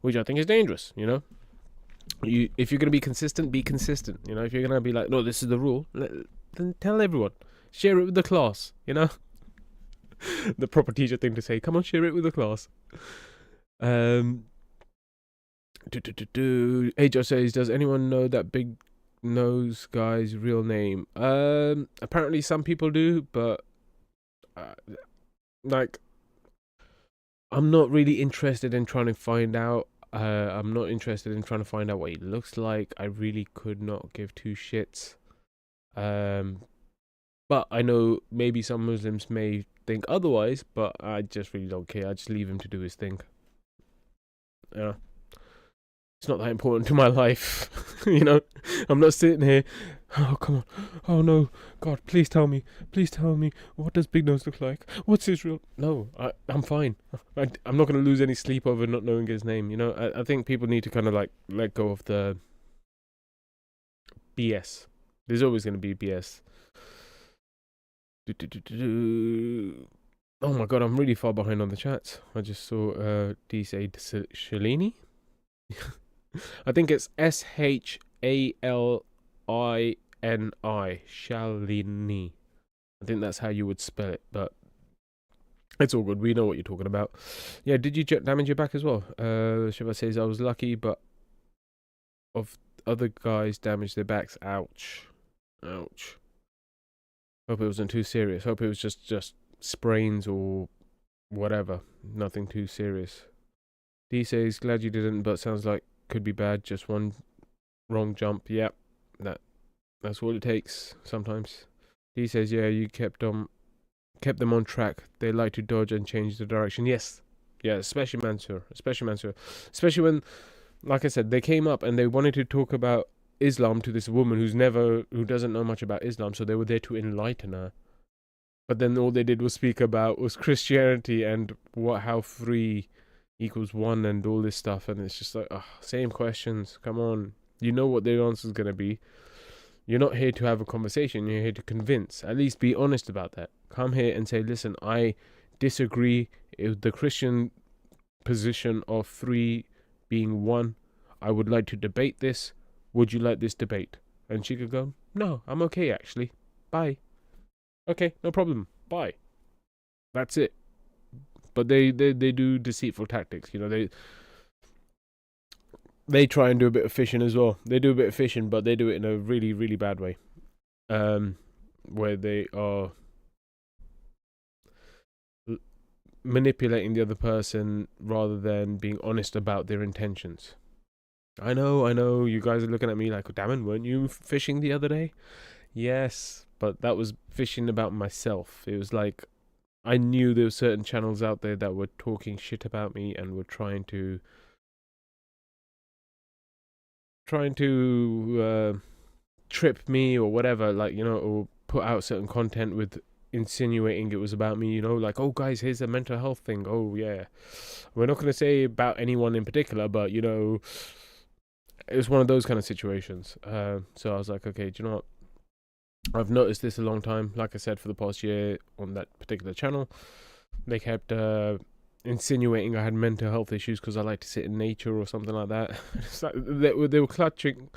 which I think is dangerous. You know, if you're gonna be consistent, be consistent. You know, if you're gonna be like, no, this is the rule, then tell everyone, share it with the class. You know, the proper teacher thing to say. Come on, share it with the class. Ajo says, does anyone know that big nose guy's real name? Apparently some people do, but like, I'm not really interested in trying to find out. I'm not interested in trying to find out what he looks like. I really could not give two shits. But I know maybe some Muslims may think otherwise, but I just really don't care. I just leave him to do his thing. Yeah. It's not that important to my life. You know, I'm not sitting here, oh, come on, oh no, God, please tell me, what does Big Nose look like? What's his real... No, I'm fine. I'm not going to lose any sleep over not knowing his name, you know? I think people need to kind of like let go of the BS. There's always going to be BS. Oh my God, I'm really far behind on the chat. I just saw D say Shalini. I think it's Shalini. Shalini. I think that's how you would spell it, but it's all good. We know what you're talking about. Yeah, did you damage your back as well? Shiva says, I was lucky, but of other guys damaged their backs. Ouch. Ouch. Hope it wasn't too serious. Hope it was just sprains or whatever. Nothing too serious. D says, glad you didn't, but sounds like could be bad. Just one wrong jump. Yep, that's all it takes sometimes. D says, yeah, you kept them on track. They like to dodge and change the direction. Yes, yeah, especially Mansoor. Especially when, like I said, they came up and they wanted to talk about Islam to this woman who doesn't know much about Islam, so they were there to enlighten her. But then all they did was speak about was Christianity and how 3 equals 1 and all this stuff, and it's just like, same questions. Come on, you know what their answer is going to be. You're not here to have a conversation, you're here to convince. At least be honest about that. Come here and say, listen, I disagree with the Christian position of 3 being 1. I would like to debate this. Would you like this debate? And she could go, no, I'm okay actually, bye. Okay, no problem, bye. That's it. But they do deceitful tactics, you know. They try and do a bit of fishing as well. They do a bit of fishing, but they do it in a really, really bad way. Where they are manipulating the other person rather than being honest about their intentions. I know, you guys are looking at me like, damn, weren't you fishing the other day? Yes, but that was fishing about myself. It was like, I knew there were certain channels out there that were talking shit about me and were trying to trip me or whatever, like, you know, or put out certain content with insinuating it was about me, you know, like, oh guys, here's a mental health thing. Oh yeah, we're not going to say about anyone in particular, but you know, it was one of those kind of situations. So I was like, okay, do you know what? I've noticed this a long time. Like I said, for the past year on that particular channel, they kept insinuating I had mental health issues because I like to sit in nature or something like that. It's like they were clutching,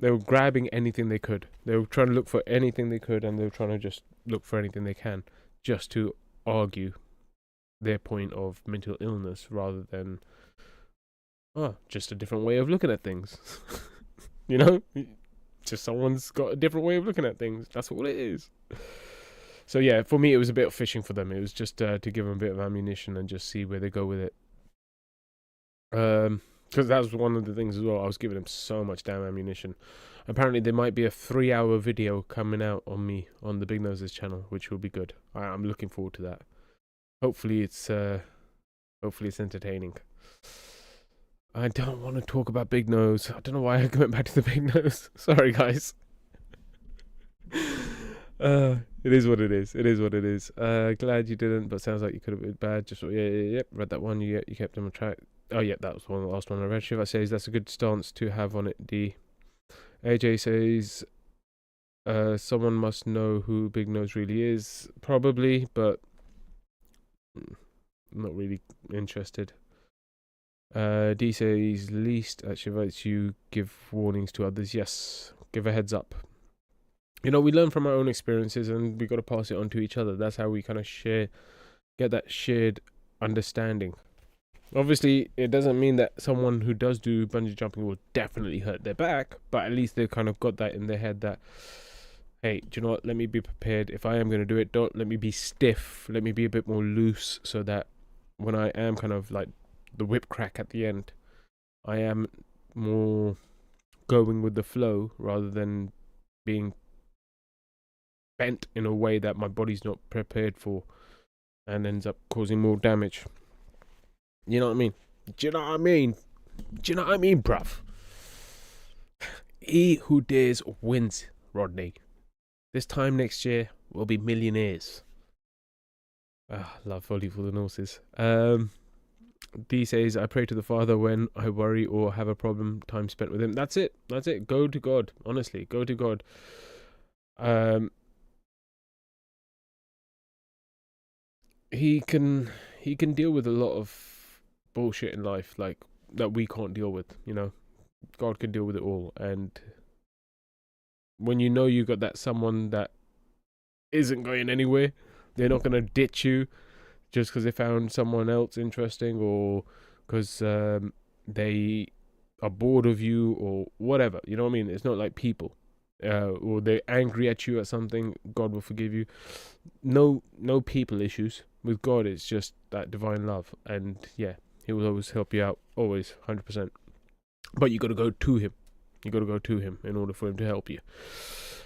they were grabbing anything they could. They were trying to look for anything they could, and they were trying to just look for anything they can just to argue their point of mental illness rather than Oh, just a different way of looking at things. You know? Just someone's got a different way of looking at things. That's all it is. So yeah, for me, it was a bit of fishing for them. It was just to give them a bit of ammunition and just see where they go with it. Because that was one of the things as well. I was giving them so much damn ammunition. Apparently, there might be a 3-hour video coming out on me on the Big Noses channel, which will be good. I'm looking forward to that. Hopefully, it's entertaining. I don't want to talk about Big Nose. I don't know why I went back to the Big Nose. Sorry, guys. It is what it is. It is what it is. Glad you didn't, but sounds like you could have been bad. Just yep. Read that one. You kept them on track. Oh yeah, that was the last one I read. Shiva says that's a good stance to have on it. D. AJ says, someone must know who Big Nose really is. Probably, but not really interested. D says least actually advice you give warnings to others. Yes, give a heads up. You know, we learn from our own experiences and we got to pass it on to each other. That's how we kind of get that shared understanding. Obviously, it doesn't mean that someone who does do bungee jumping will definitely hurt their back, but at least they've kind of got that in their head that, hey, do you know what? Let me be prepared. If I am going to do it, don't let me be stiff. Let me be a bit more loose so that when I am kind of like the whip crack at the end, I am more going with the flow rather than being bent in a way that my body's not prepared for and ends up causing more damage. You know what I mean? Do you know what I mean? Do you know what I mean, bruv? He who dares wins, Rodney. This time next year, we'll be millionaires. Love volley for the nurses. D says, I pray to the Father when I worry or have a problem, time spent with him. That's it. That's it. Go to God. Honestly, go to God. He can deal with a lot of bullshit in life, like that we can't deal with, you know. God can deal with it all. And when you know you got that someone that isn't going anywhere, they're not going to ditch you just because they found someone else interesting or because they are bored of you or whatever. You know what I mean? It's not like people. Or they're angry at you at something, God will forgive you. No people issues. With God, it's just that divine love. And yeah, he will always help you out. Always, 100%. But you got to go to him. You got to go to him in order for him to help you.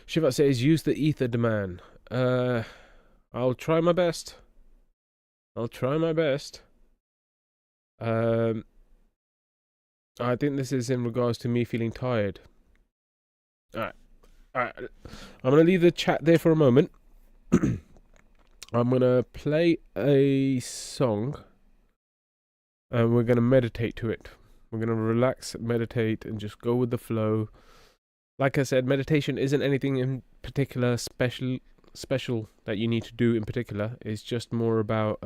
Shiva says, use the ether demand. I'll try my best. I think this is in regards to me feeling tired. Alright. I'm going to leave the chat there for a moment. I'm going to play a song. And we're going to meditate to it. We're going to relax, meditate, and just go with the flow. Like I said, meditation isn't anything in particular special that you need to do in particular. It's just more about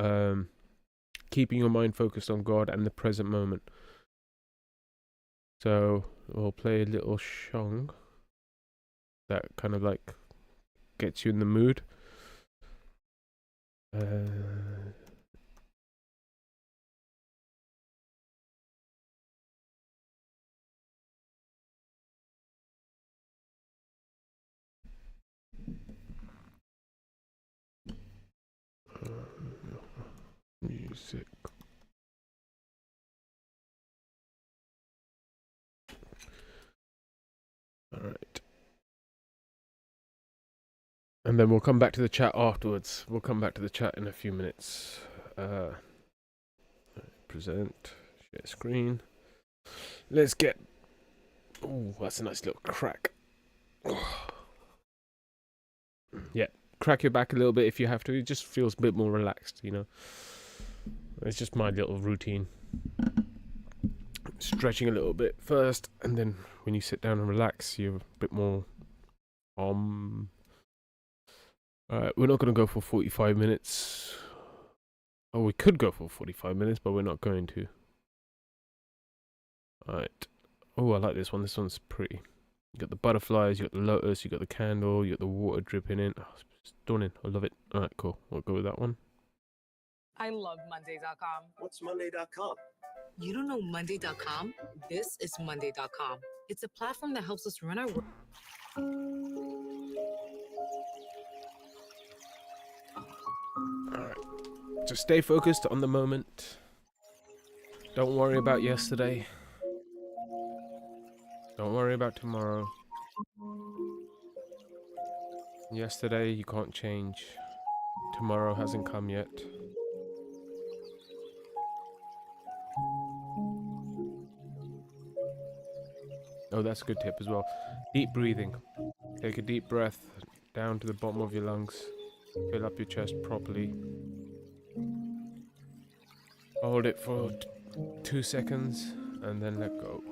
keeping your mind focused on God and the present moment. So we'll play a little song that kind of like gets you in the mood. Music. All right. And then we'll come back to the chat afterwards. We'll come back to the chat in a few minutes. Present. Share screen. Let's get... Oh, that's a nice little crack. Yeah. Crack your back a little bit if you have to. It just feels a bit more relaxed, you know. It's just my little routine. Stretching a little bit first, and then when you sit down and relax, you're a bit more... Alright, we're not going to go for 45 minutes. Oh, we could go for 45 minutes, but we're not going to. Alright. Oh, I like this one. This one's pretty. You got the butterflies, you got the lotus, you got the candle, you got the water dripping in. Oh, it's stunning. I love it. Alright, cool. We'll go with that one. I love Monday.com. What's Monday.com? You don't know Monday.com? This is Monday.com. It's a platform that helps us run our work. Alright. Just stay focused on the moment. Don't worry about yesterday. Don't worry about tomorrow. Yesterday you can't change. Tomorrow hasn't come yet. Oh, that's a good tip as well. Deep breathing. Take a deep breath down to the bottom of your lungs. Fill up your chest properly. Hold it for 2 seconds and then let go.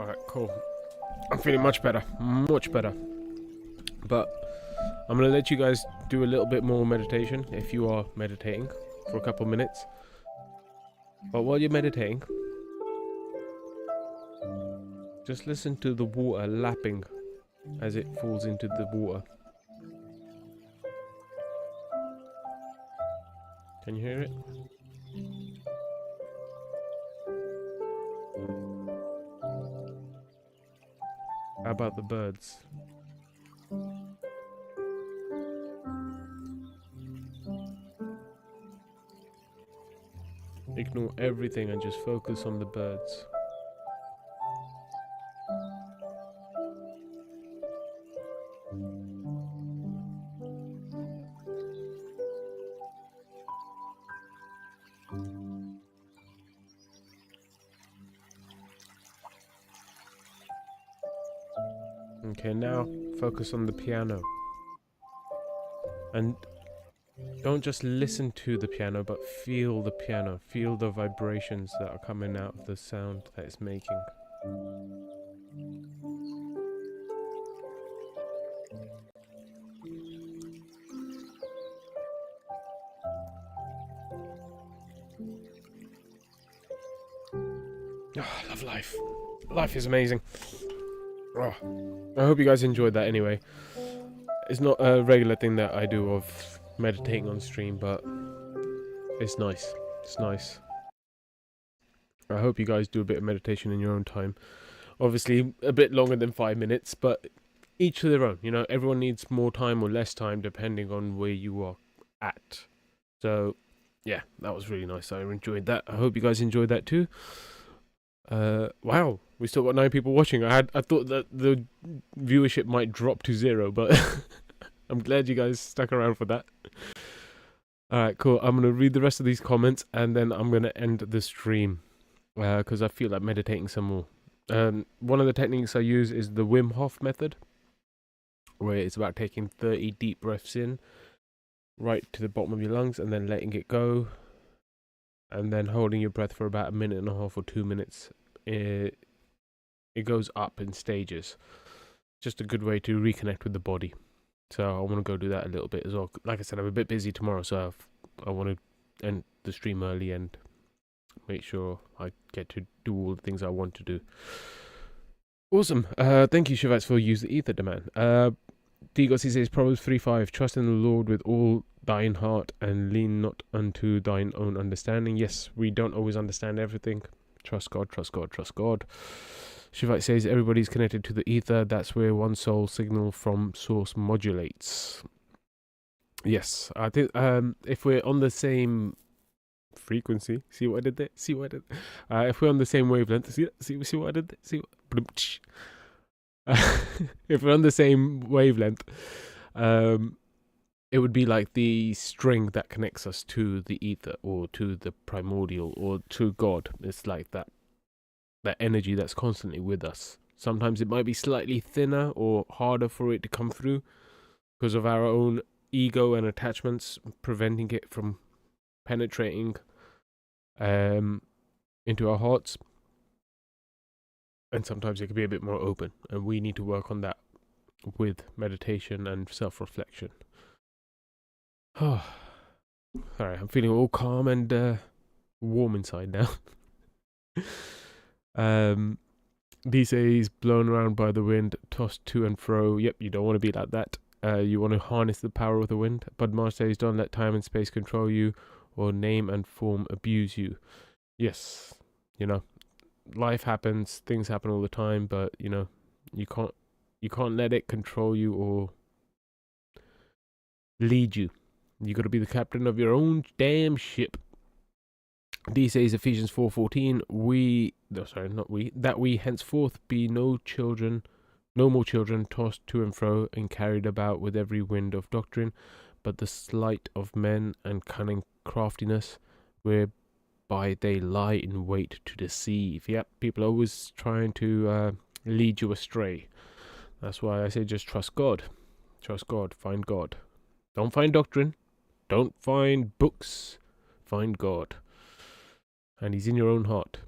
Alright, cool. I'm feeling much better. Much better. But I'm going to let you guys do a little bit more meditation if you are meditating for a couple minutes. But while you're meditating, just listen to the water lapping as it falls into the water. Can you hear it? How about the birds? Ignore everything and just focus on the birds. Okay, now focus on the piano. And don't just listen to the piano, but feel the piano. Feel the vibrations that are coming out of the sound that it's making. Oh, I love life. Life is amazing. Oh, I hope you guys enjoyed that anyway. It's not a regular thing that I do of meditating on stream, but it's nice. It's nice. I hope you guys do a bit of meditation in your own time. Obviously, a bit longer than 5 minutes, but each to their own. You know, everyone needs more time or less time depending on where you are at. So, yeah, that was really nice. I enjoyed that. I hope you guys enjoyed that too. Wow, we still got 9 people watching. I thought that the viewership might drop to 0, but I'm glad you guys stuck around for that. Alright, cool. I'm going to read the rest of these comments and then I'm going to end the stream because I feel like meditating some more. One of the techniques I use is the Wim Hof method, where it's about taking 30 deep breaths in right to the bottom of your lungs and then letting it go, and then holding your breath for about 1.5 minutes or 2 minutes. It goes up in stages. Just a good way to reconnect with the body. So I want to go do that a little bit as well. Like I said, I'm a bit busy tomorrow, so I want to end the stream early and make sure I get to do all the things I want to do. Awesome. Thank you, Shivats, for use the ether demand. Digos, he says, Proverbs 3:5, trust in the Lord with all thine heart and lean not unto thine own understanding. Yes, we don't always understand everything. Trust God, trust God, trust God. Shivite says, everybody's connected to the ether. That's where one soul signal from source modulates. Yes, I think if we're on the same frequency, see what I did there? See what I did? If we're on the same wavelength, see what I did there? See what? If we're on the same wavelength, it would be like the string that connects us to the ether or to the primordial or to God. It's like that energy that's constantly with us. Sometimes it might be slightly thinner or harder for it to come through because of our own ego and attachments preventing it from penetrating into our hearts. And sometimes it can be a bit more open, and we need to work on that with meditation and self-reflection. Oh, sorry, I'm feeling all calm and warm inside now. These days, blown around by the wind, tossed to and fro. Yep, you don't want to be like that. You want to harness the power of the wind. But Mars says, don't let time and space control you, or name and form abuse you. Yes, you know, life happens, things happen all the time, but you know, you can't let it control you or lead you. You got to be the captain of your own damn ship. D says Ephesians 4:14, that we henceforth be no more children tossed to and fro and carried about with every wind of doctrine, but the sleight of men and cunning craftiness, whereby they lie in wait to deceive. Yep, people are always trying to lead you astray. That's why I say just trust God. Trust God. Find God. Don't find doctrine. Don't find books. Find God. And He's in your own heart.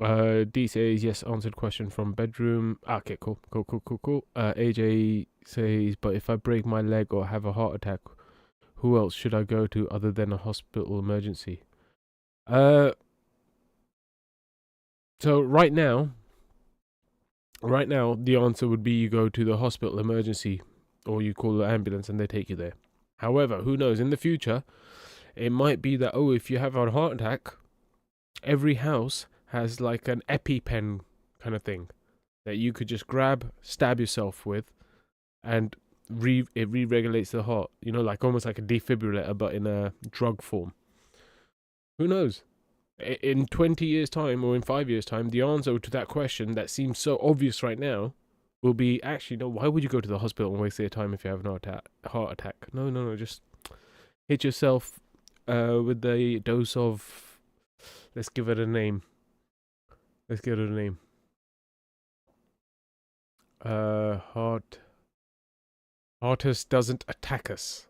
D says yes, answered question from bedroom. Okay, cool. AJ says, but if I break my leg or have a heart attack, who else should I go to other than a hospital emergency? So right now, the answer would be you go to the hospital emergency, or you call the ambulance and they take you there. However, who knows? In the future, it might be that if you have a heart attack, every house has like an EpiPen kind of thing that you could just grab, stab yourself with, and it re-regulates the heart. You know, like almost like a defibrillator, but in a drug form. Who knows? In 20 years' time or in 5 years' time, the answer to that question that seems so obvious right now will be, actually, no, why would you go to the hospital and waste your time if you have a heart attack? No, just hit yourself with a dose of, let's give it a name. Heartist doesn't attack us.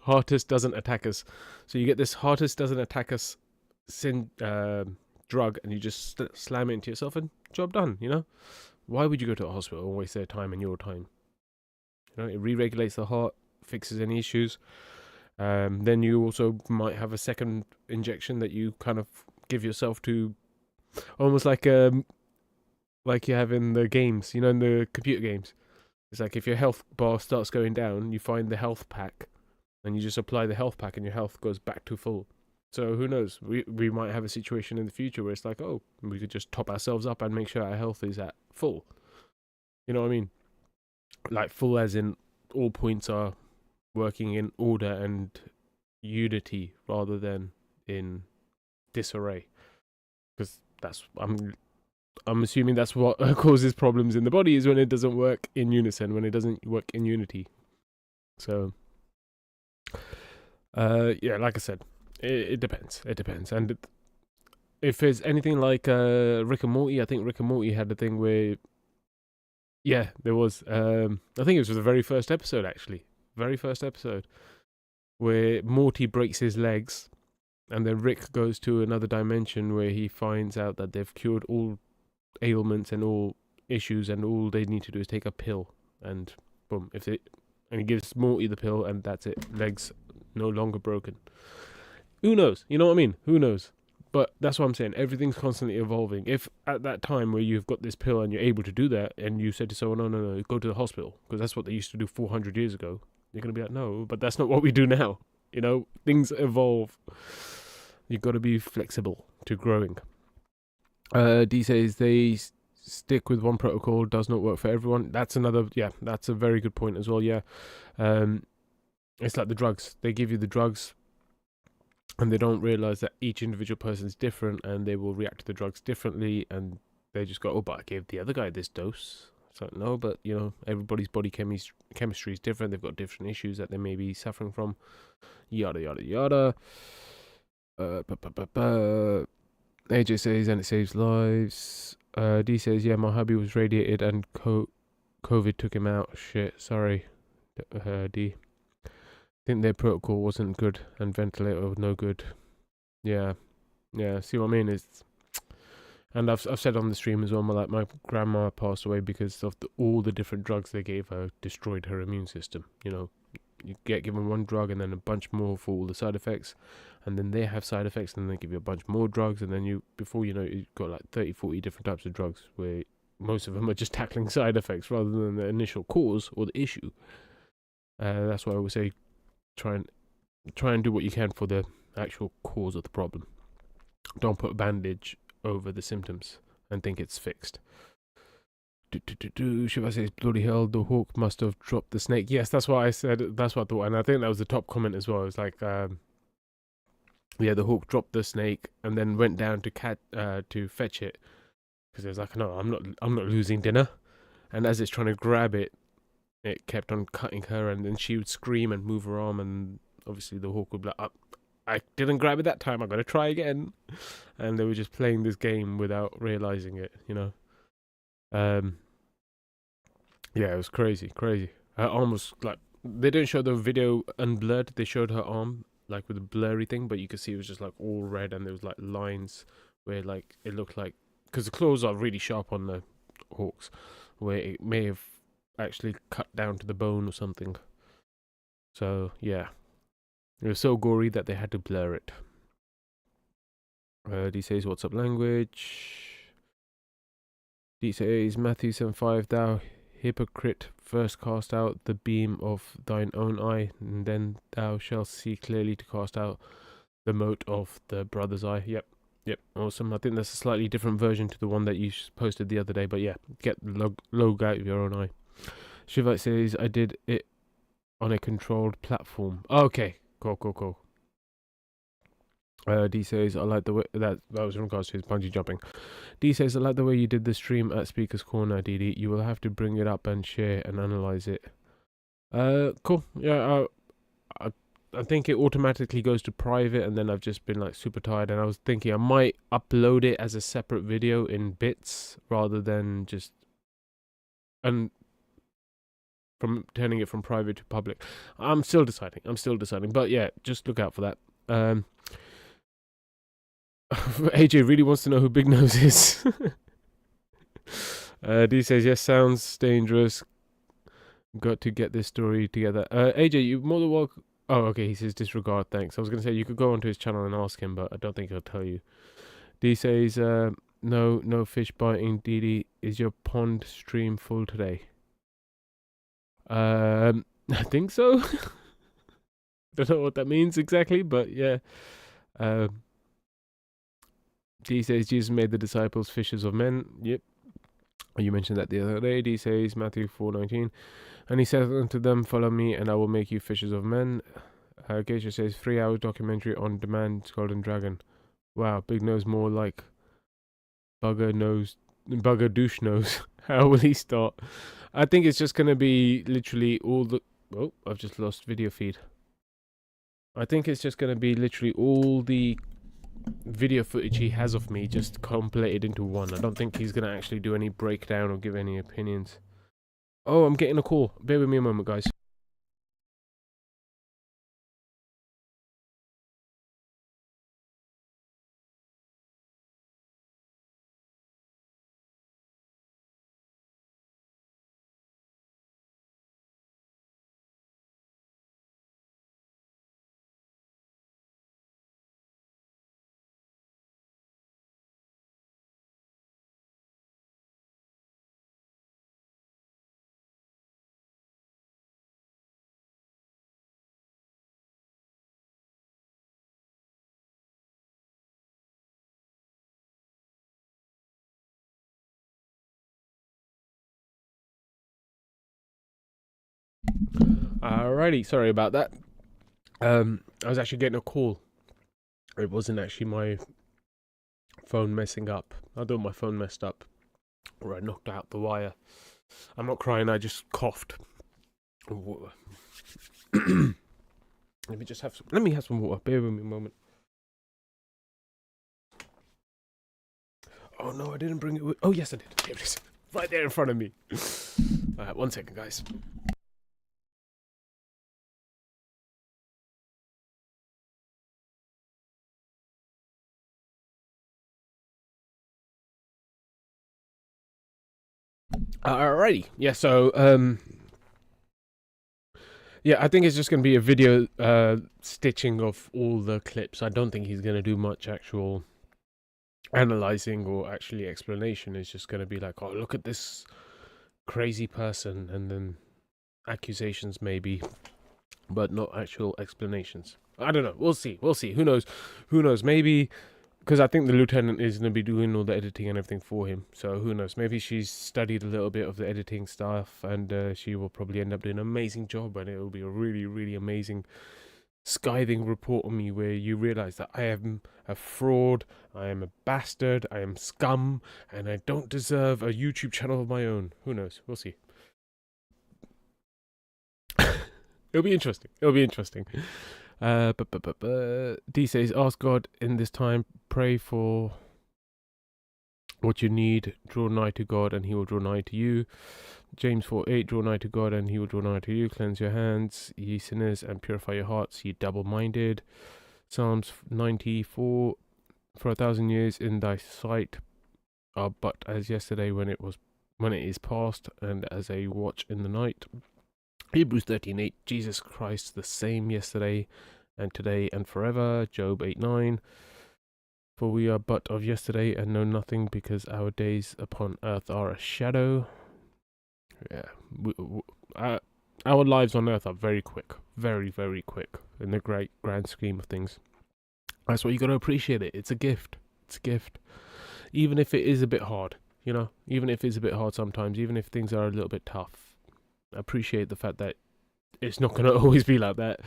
Heartist doesn't attack us. So you get this Heartist doesn't attack us drug, and you just slam it into yourself, and job done. You know, why would you go to a hospital and waste their time and your time? You know, it re-regulates the heart, fixes any issues. Then you also might have a second injection that you kind of give yourself to, almost like you have in the games, you know, in the computer games. It's like if your health bar starts going down, you find the health pack, and you just apply the health pack, and your health goes back to full. So who knows? We might have a situation in the future where it's like, we could just top ourselves up and make sure our health is at full. You know what I mean? Like full as in all points are working in order and unity rather than in disarray. Because I'm assuming that's what causes problems in the body, is when it doesn't work in unison, when it doesn't work in unity. So, yeah, like I said, it depends. And if it's anything like Rick and Morty, I think Rick and Morty had a thing where, yeah, there was, I think it was the very first episode, actually. Very first episode, where Morty breaks his legs, and then Rick goes to another dimension where he finds out that they've cured all ailments and all issues, and all they need to do is take a pill, and boom, and he gives Morty the pill, and that's it. Legs no longer broken. Who knows? You know what I mean? Who knows? But that's what I'm saying. Everything's constantly evolving. If at that time where you've got this pill and you're able to do that, and you said to someone, no, go to the hospital, because that's what they used to do 400 years ago, you're going to be like, no, but that's not what we do now. You know, things evolve. You've got to be flexible to growing. D says they stick with one protocol, does not work for everyone. That's a very good point as well. Yeah. It's like the drugs. They give you the drugs, and they don't realize that each individual person is different, and they will react to the drugs differently, and they just go, but I gave the other guy this dose. It's like, no, but you know, everybody's body chemistry is different. They've got different issues that they may be suffering from. Yada yada yada. AJ says, and it saves lives. D says, yeah, my hubby was radiated and COVID took him out. Shit, sorry, D. I think their protocol wasn't good, and ventilator was no good. Yeah, see what I mean? And I've said on the stream as well, my grandma passed away because of all the different drugs they gave her destroyed her immune system. You know, you get given one drug and then a bunch more for all the side effects, and then they have side effects, and then they give you a bunch more drugs, and then before you know it, you've got like 30, 40 different types of drugs, where most of them are just tackling side effects rather than the initial cause or the issue. That's why I always say, try and do what you can for the actual cause of the problem. Don't put a bandage over the symptoms and think it's fixed. Shiva says, bloody hell, the hawk must have dropped the snake. Yes, that's what I said. That's what I thought. And I think that was the top comment as well. It was like, yeah, the hawk dropped the snake and then went down to fetch it. Because it was like, no, I'm not losing dinner. And as it's trying to grab it, it kept on cutting her, and then she would scream and move her arm, and obviously the hawk would be like, I didn't grab it that time, I'm going to try again. And they were just playing this game without realizing it, you know. Yeah, it was crazy. Her arm was like, they didn't show the video unblurred, they showed her arm like with a blurry thing, but you could see it was just like all red, and there was like lines where like it looked like because the claws are really sharp on the hawks, where it may have actually cut down to the bone or something. So yeah, it was so gory that they had to blur it. D says, "What's up, language?" D says, Matthew 7:5, "Thou hypocrite, first cast out the beam of thine own eye, and then thou shalt see clearly to cast out the mote of the brother's eye." Yep, awesome. I think that's a slightly different version to the one that you posted the other day, but yeah, get the log out of your own eye. Shivite says, "I did it on a controlled platform." Oh, okay, cool. D says, "I like the way that was in regards to his bungee jumping." D says, "I like the way you did the stream at Speaker's Corner, DD. You will have to bring it up and share and analyze it." Cool. Yeah, I think it automatically goes to private, and then I've just been like super tired, and I was thinking I might upload it as a separate video in bits rather than just from turning it from private to public. I'm still deciding, but yeah, just look out for that. AJ really wants to know who Big Nose is. D says, "Yes, sounds dangerous. Got to get this story together." AJ, you more than welcome. Oh, okay, he says disregard, thanks. I was going to say you could go onto his channel and ask him, but I don't think he'll tell you. D says, no fish biting. DD, is your pond stream full today? I think so. Don't know what that means exactly, but yeah. D says, Jesus made the disciples fishers of men. Yep. You mentioned that the other day. D says, Matthew 4:19. "And he said unto them, Follow me, and I will make you fishers of men." Geisha says, 3-hour documentary on demand, Golden Dragon. Wow, Big Nose more like bugger douche nose. How will he start? I think it's just going to be literally all the... Oh, I've just lost video feed. I think it's just going to be literally all the video footage he has of me just compilated into one. I don't think he's going to actually do any breakdown or give any opinions. Oh, I'm getting a call. Bear with me a moment, guys. Alrighty, sorry about that. I was actually getting a call. It wasn't actually my phone messing up. I thought my phone messed up, or I knocked out the wire. I'm not crying. I just coughed. Let me just have some. Let me have some water. Bear with me a moment. Oh no, I didn't bring it with... Oh yes, I did. Here it is, right there in front of me. Alright, 1 second, guys. Alrighty, yeah. So yeah, I think it's just going to be a video stitching of all the clips. I don't think he's going to do much actual analyzing or actually explanation. It's just going to be like, oh, look at this crazy person, and then accusations maybe, but not actual explanations. I don't know. We'll see. Who knows? Maybe, because I think the lieutenant is going to be doing all the editing and everything for him. So who knows? Maybe she's studied a little bit of the editing stuff, and she will probably end up doing an amazing job, and it will be a really, really amazing, scathing report on me where you realize that I am a fraud, I am a bastard, I am scum, and I don't deserve a YouTube channel of my own. Who knows? We'll see. It'll be interesting. D says, ask God in this time, pray for what you need, draw nigh to God and he will draw nigh to you. James 4:8, draw nigh to God and he will draw nigh to you. Cleanse your hands, ye sinners, and purify your hearts, ye double-minded. Psalms 94, for 1,000 years in thy sight, are but as yesterday when it is past, and as a watch in the night. Hebrews 13:8, Jesus Christ the same yesterday and today and forever. Job 8:9, for we are but of yesterday and know nothing, because our days upon earth are a shadow. Yeah, our lives on earth are very quick, very, very quick in the great grand scheme of things. That's why you got to appreciate it. It's a gift. It's a gift. Even if it is a bit hard, even if it's a bit hard sometimes, even if things are a little bit tough, appreciate the fact that it's not going to always be like that.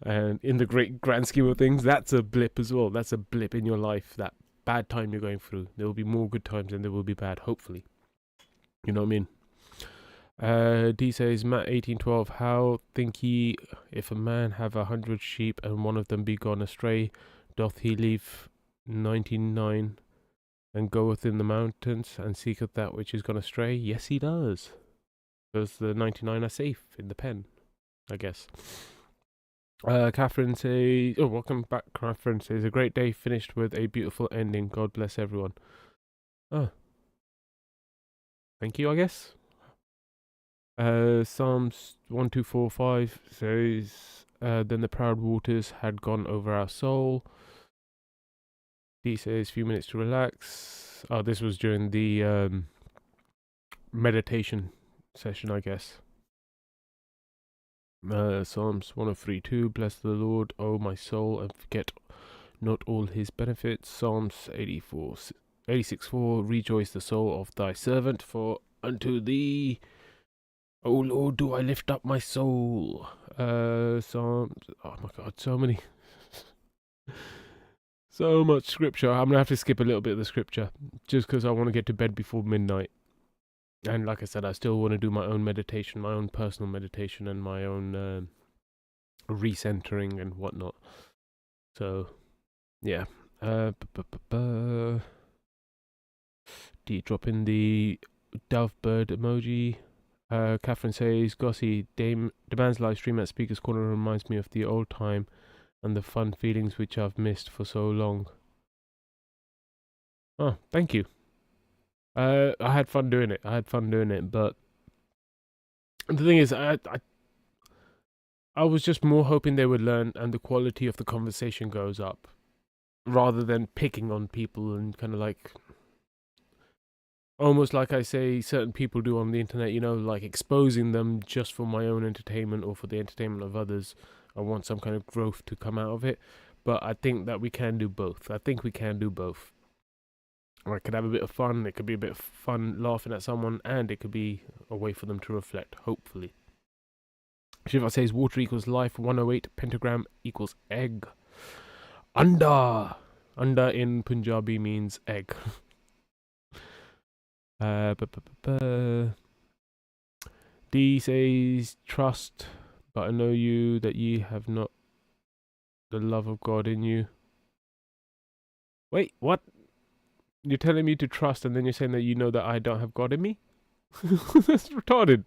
And in the great grand scheme of things, that's a blip as well. That's a blip in your life, that bad time you're going through. There will be more good times than there will be bad, hopefully. You know what I mean? D says, Matt 18:12, how think ye, if a man have 100 sheep, and one of them be gone astray, doth he leave 99 and goeth in the mountains, and seeketh that which is gone astray? Yes, he does. Because the 99 are safe in the pen, I guess. Catherine says, oh, welcome back. Catherine says, a great day finished with a beautiful ending. God bless everyone. Oh, thank you, I guess. Psalms 1245 says, then the proud waters had gone over our soul. D says, few minutes to relax. Oh, this was during the meditation session, I guess. Psalms 103:2, bless the Lord, O my soul, and forget not all his benefits. Psalms 86:4, rejoice the soul of thy servant, for unto thee, O Lord, do I lift up my soul. Psalms, oh my god, so many. So much scripture. I'm going to have to skip a little bit of the scripture, just because I want to get to bed before midnight. And like I said, I still want to do my own meditation, my own personal meditation, and my own recentering and whatnot. So, yeah. D drop in the dove bird emoji. Catherine says, Gossy, Demands live stream at Speaker's Corner reminds me of the old time and the fun feelings which I've missed for so long. Oh, thank you. I had fun doing it. But the thing is, I was just more hoping they would learn and the quality of the conversation goes up, rather than picking on people and kind of like, almost like I say certain people do on the internet, like exposing them just for my own entertainment or for the entertainment of others. I want some kind of growth to come out of it. But I think that we can do both. I could have a bit of fun. It could be a bit of fun laughing at someone, and it could be a way for them to reflect, hopefully. Shiva says water equals life. 108 pentagram equals egg. Anda in Punjabi means egg. D says trust, but I know you that ye have not the love of God in you. Wait, what? You're telling me to trust, and then you're saying that you know that I don't have God in me? That's retarded.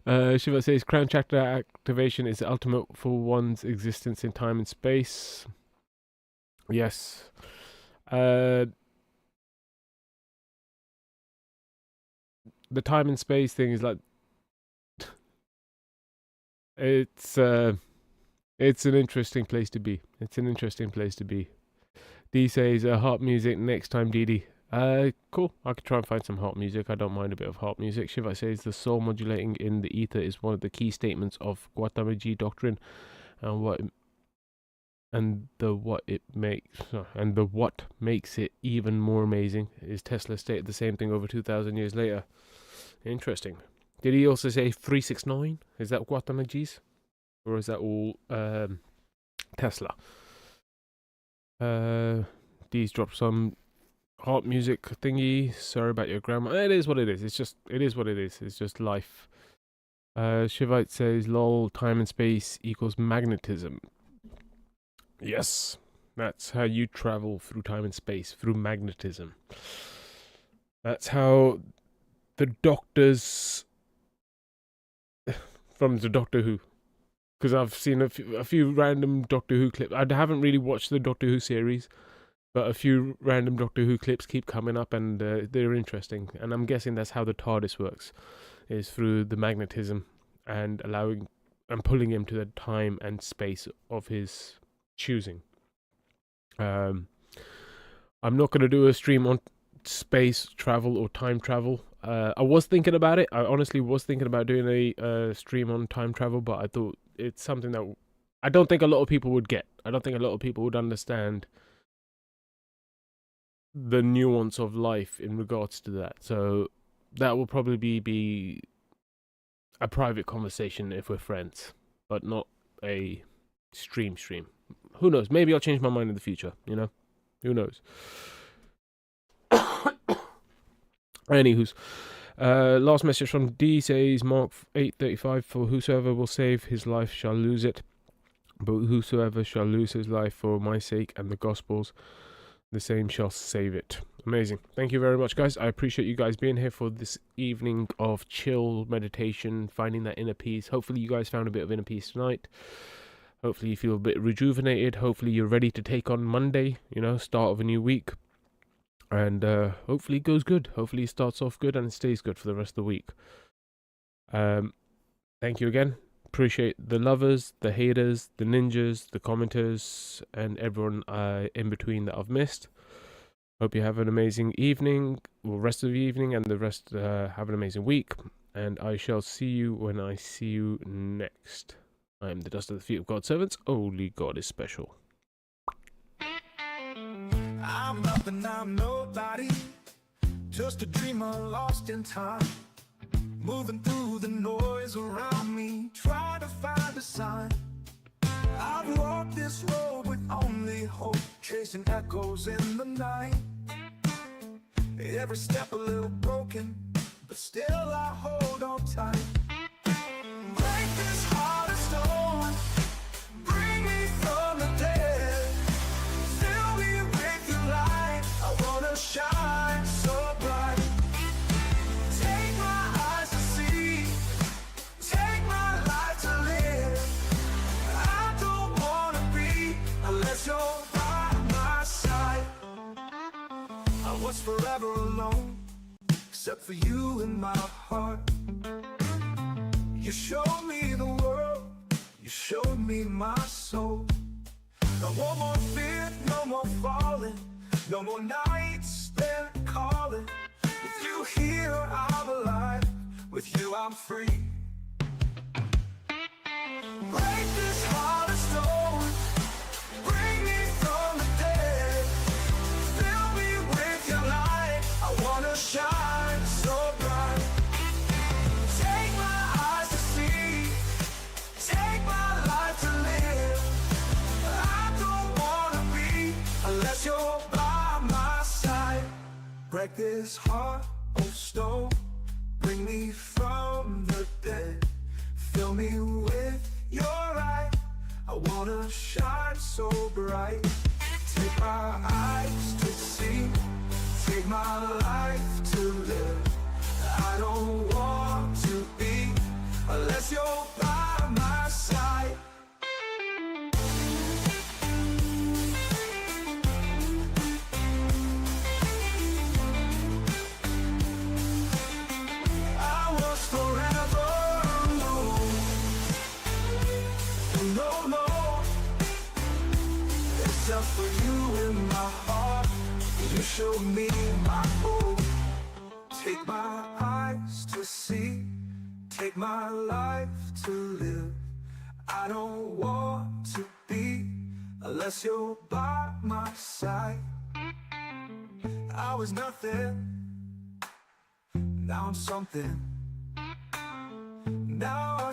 Shiva says crown chakra activation is the ultimate for one's existence in time and space. Yes. The time and space thing is like, it's an interesting place to be. D says harp music next time, Didi. Cool. I could try and find some harp music. I don't mind a bit of harp music. Shiva says the soul modulating in the ether is one of the key statements of Gautamaji doctrine, and what makes it even more amazing is Tesla stated the same thing over 2,000 years later. Interesting. Did he also say 369? Is that Gautamaji's, or is that all Tesla? D's dropped some harp music thingy. Sorry about your grammar. It is what it is. It's just life. Shivite says lol, time and space equals magnetism. Yes, that's how you travel through time and space, through magnetism. That's how the doctors from the Doctor Who, because I've seen a few random Doctor Who clips. I haven't really watched the Doctor Who series, But a few random Doctor Who clips keep coming up, and they're interesting. And I'm guessing that's how the TARDIS works, is through the magnetism and allowing and pulling him to the time and space of his choosing. I'm not going to do a stream on space travel or time travel. I was thinking about it. I honestly was thinking about doing a stream on time travel, but I thought it's something that I don't think a lot of people would get. I don't think a lot of people would understand the nuance of life in regards to that. So that will probably be a private conversation if we're friends, but not a stream. Who knows? Maybe I'll change my mind in the future, you know? Who knows? Anywho's, last message from D says, Mark 8:35, for whosoever will save his life shall lose it, but whosoever shall lose his life for my sake and the gospel's, the same shall save it. Amazing. Thank you very much, guys. I appreciate you guys being here for this evening of chill meditation, finding that inner peace. Hopefully you guys found a bit of inner peace tonight. Hopefully you feel a bit rejuvenated. Hopefully you're ready to take on Monday, you know, start of a new week. And hopefully it goes good. Hopefully it starts off good and it stays good for the rest of the week. Thank you again. Appreciate the lovers, the haters, the ninjas, the commenters, and everyone in between that I've missed. Hope you have an amazing evening, or rest of the evening, and the rest have an amazing week. And I shall see you when I see you next. I am the dust of the feet of God's servants. Only God is special. I'm nothing, I'm nobody, just a dreamer lost in time, moving through the noise around me, trying to find a sign. I've walked this road with only hope, chasing echoes in the night. Every step a little broken, but still I hold on tight. Break this heart of stone, bring me from the dead, fill me with your light, I wanna shine so bright. Take my eyes to see, take my life to live. I don't wanna be unless you're by my side. I was forever alone, except for you in my heart. You showed me the world, you showed me my soul. No more fear, no more falling, no more nights spent calling. With you here, I'm alive, with you I'm free. Break this heart of stone, bring me from the dead, fill me with your light, I wanna shine so bright. Take my eyes to see, take my life to live. I don't wanna be unless you're by my side. Break this heart of stone, bring me from the dead, fill me with your light, I wanna shine so bright. Take my eyes to see, take my life to live. I don't want to be unless you're by my side. I was forever alone, no, except for you in my heart. You showed me my hope. Take my eyes to see, take my life to live. I don't want to be unless you're by my side. I was nothing, now I'm something. Now I